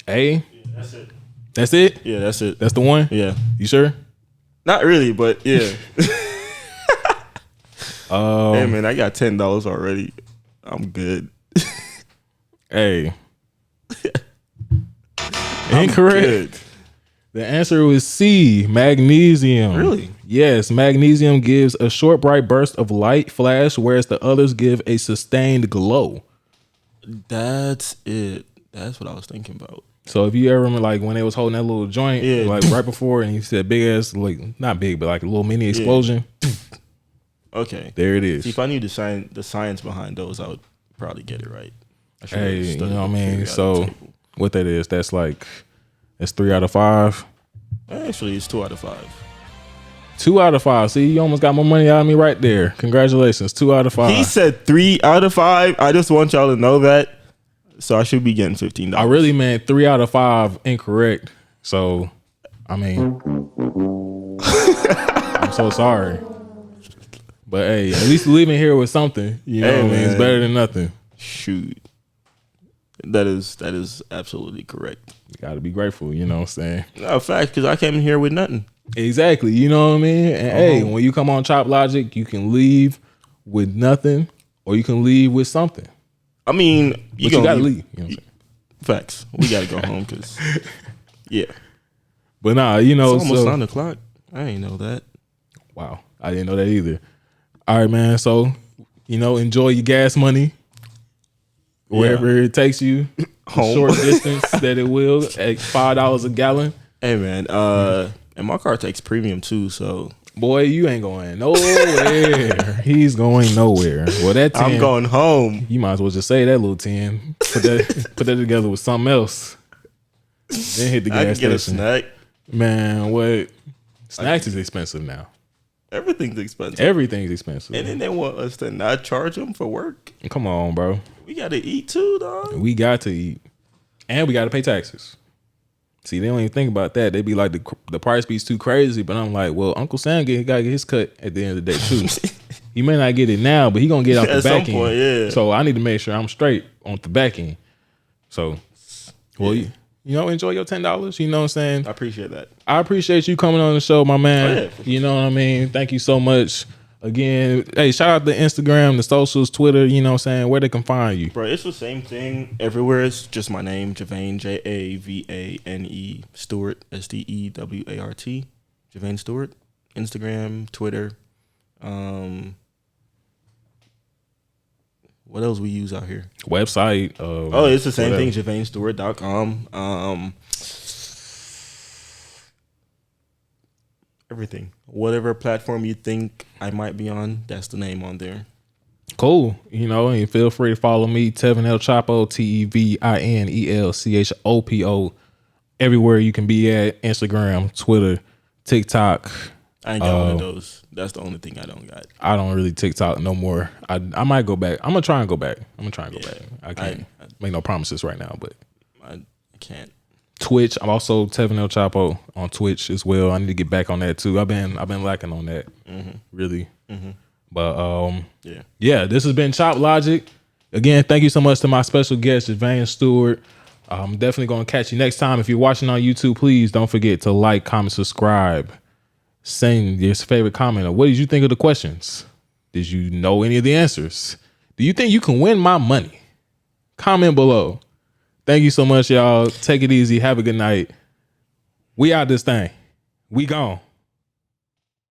A? Yeah, that's it. That's it? Yeah, that's it. That's the one? Yeah. You sure? Not really, but yeah. Hey man, I got $10 already. I'm good. Hey. Incorrect. The answer was C, magnesium. Really? Yes, magnesium gives a short bright burst of light flash, whereas the others give a sustained glow. That's it. That's what I was thinking about. So if you ever remember, like when they was holding that little joint, like right before, and he said big ass, like not big, but like a little mini explosion. Okay, there it is. See, if I knew the science behind those, I would probably get it right. Hey, you know what I mean? So what that is, that's 3 out of 5. Actually, it's 2 out of 5. 2 out of 5. See, you almost got more money out of me right there. Congratulations, 2 out of 5. He said 3 out of 5. I just want y'all to know that. So I should be getting $15. I really meant 3 out of 5 incorrect. So, I mean, I'm so sorry. But hey, at least leaving here with something. You know what I mean? It's better than nothing. Shoot. That is absolutely correct. You got to be grateful, you know what I'm saying? No, fact, because I came in here with nothing. Exactly, you know what I mean? And hey, when you come on Chop Logic, you can leave with nothing or you can leave with something. I mean, you got to leave. You know what I'm saying? Facts. We got to go home because, yeah. But nah, you know. It's almost 9 o'clock. I ain't know that. Wow. I didn't know that either. All right, man. So, you know, enjoy your gas money. Wherever it takes you, home. Short distance that it will at $5 a gallon. Hey man, and my car takes premium too, so boy, you ain't going nowhere. He's going nowhere. Well, that 10, I'm going home. You might as well just say that little 10. Put that together with something else. Then hit the gas I can station. Get a snack. Man, what? Snacks is expensive now. Everything's expensive. Everything's expensive. And then they want us to not charge them for work. Come on, bro. We got to eat too, dog. We got to eat. And we got to pay taxes. See, they don't even think about that. They be like, the price be's too crazy. But I'm like, well, Uncle Sam got to get his cut at the end of the day, too. He may not get it now, but he going to get off the back end. Point, yeah. So I need to make sure I'm straight on the back end. So, well, you know, enjoy your $10. You know what I'm saying? I appreciate that. I appreciate you coming on the show, my man. Oh, yeah. You know what I mean? Thank you so much. Again, hey, shout out to Instagram, the socials, Twitter, you know what I'm saying, where they can find you. Bro, it's the same thing everywhere. It's just my name, Javane, Javane Stewart, Stewart. Javane Stewart. Instagram, Twitter. What else we use out here? Website. It's the same thing, JavaneStewart.com. everything. Whatever platform you think I might be on, that's the name on there. Cool. You know, and feel free to follow me, Tevin El Chapo, TevinElChopo. Everywhere you can be at: Instagram, Twitter, TikTok. I ain't got one of those. That's the only thing I don't got. I don't really TikTok no more. I might go back. I'm gonna try and go back. I can't make no promises right now, but I can't. Twitch. I'm also Tevin El Chapo on Twitch as well. I need to get back on that too. I've been lacking on that, really. But yeah. This has been Chop Logic. Again, thank you so much to my special guest, Javane Stewart. I'm definitely gonna catch you next time. If you're watching on YouTube, please don't forget to like, comment, subscribe. Send your favorite comment. What did you think of the questions? Did you know any of the answers? Do you think you can win my money? Comment below. Thank you so much, y'all. Take it easy. Have a good night. We out this thing. We gone.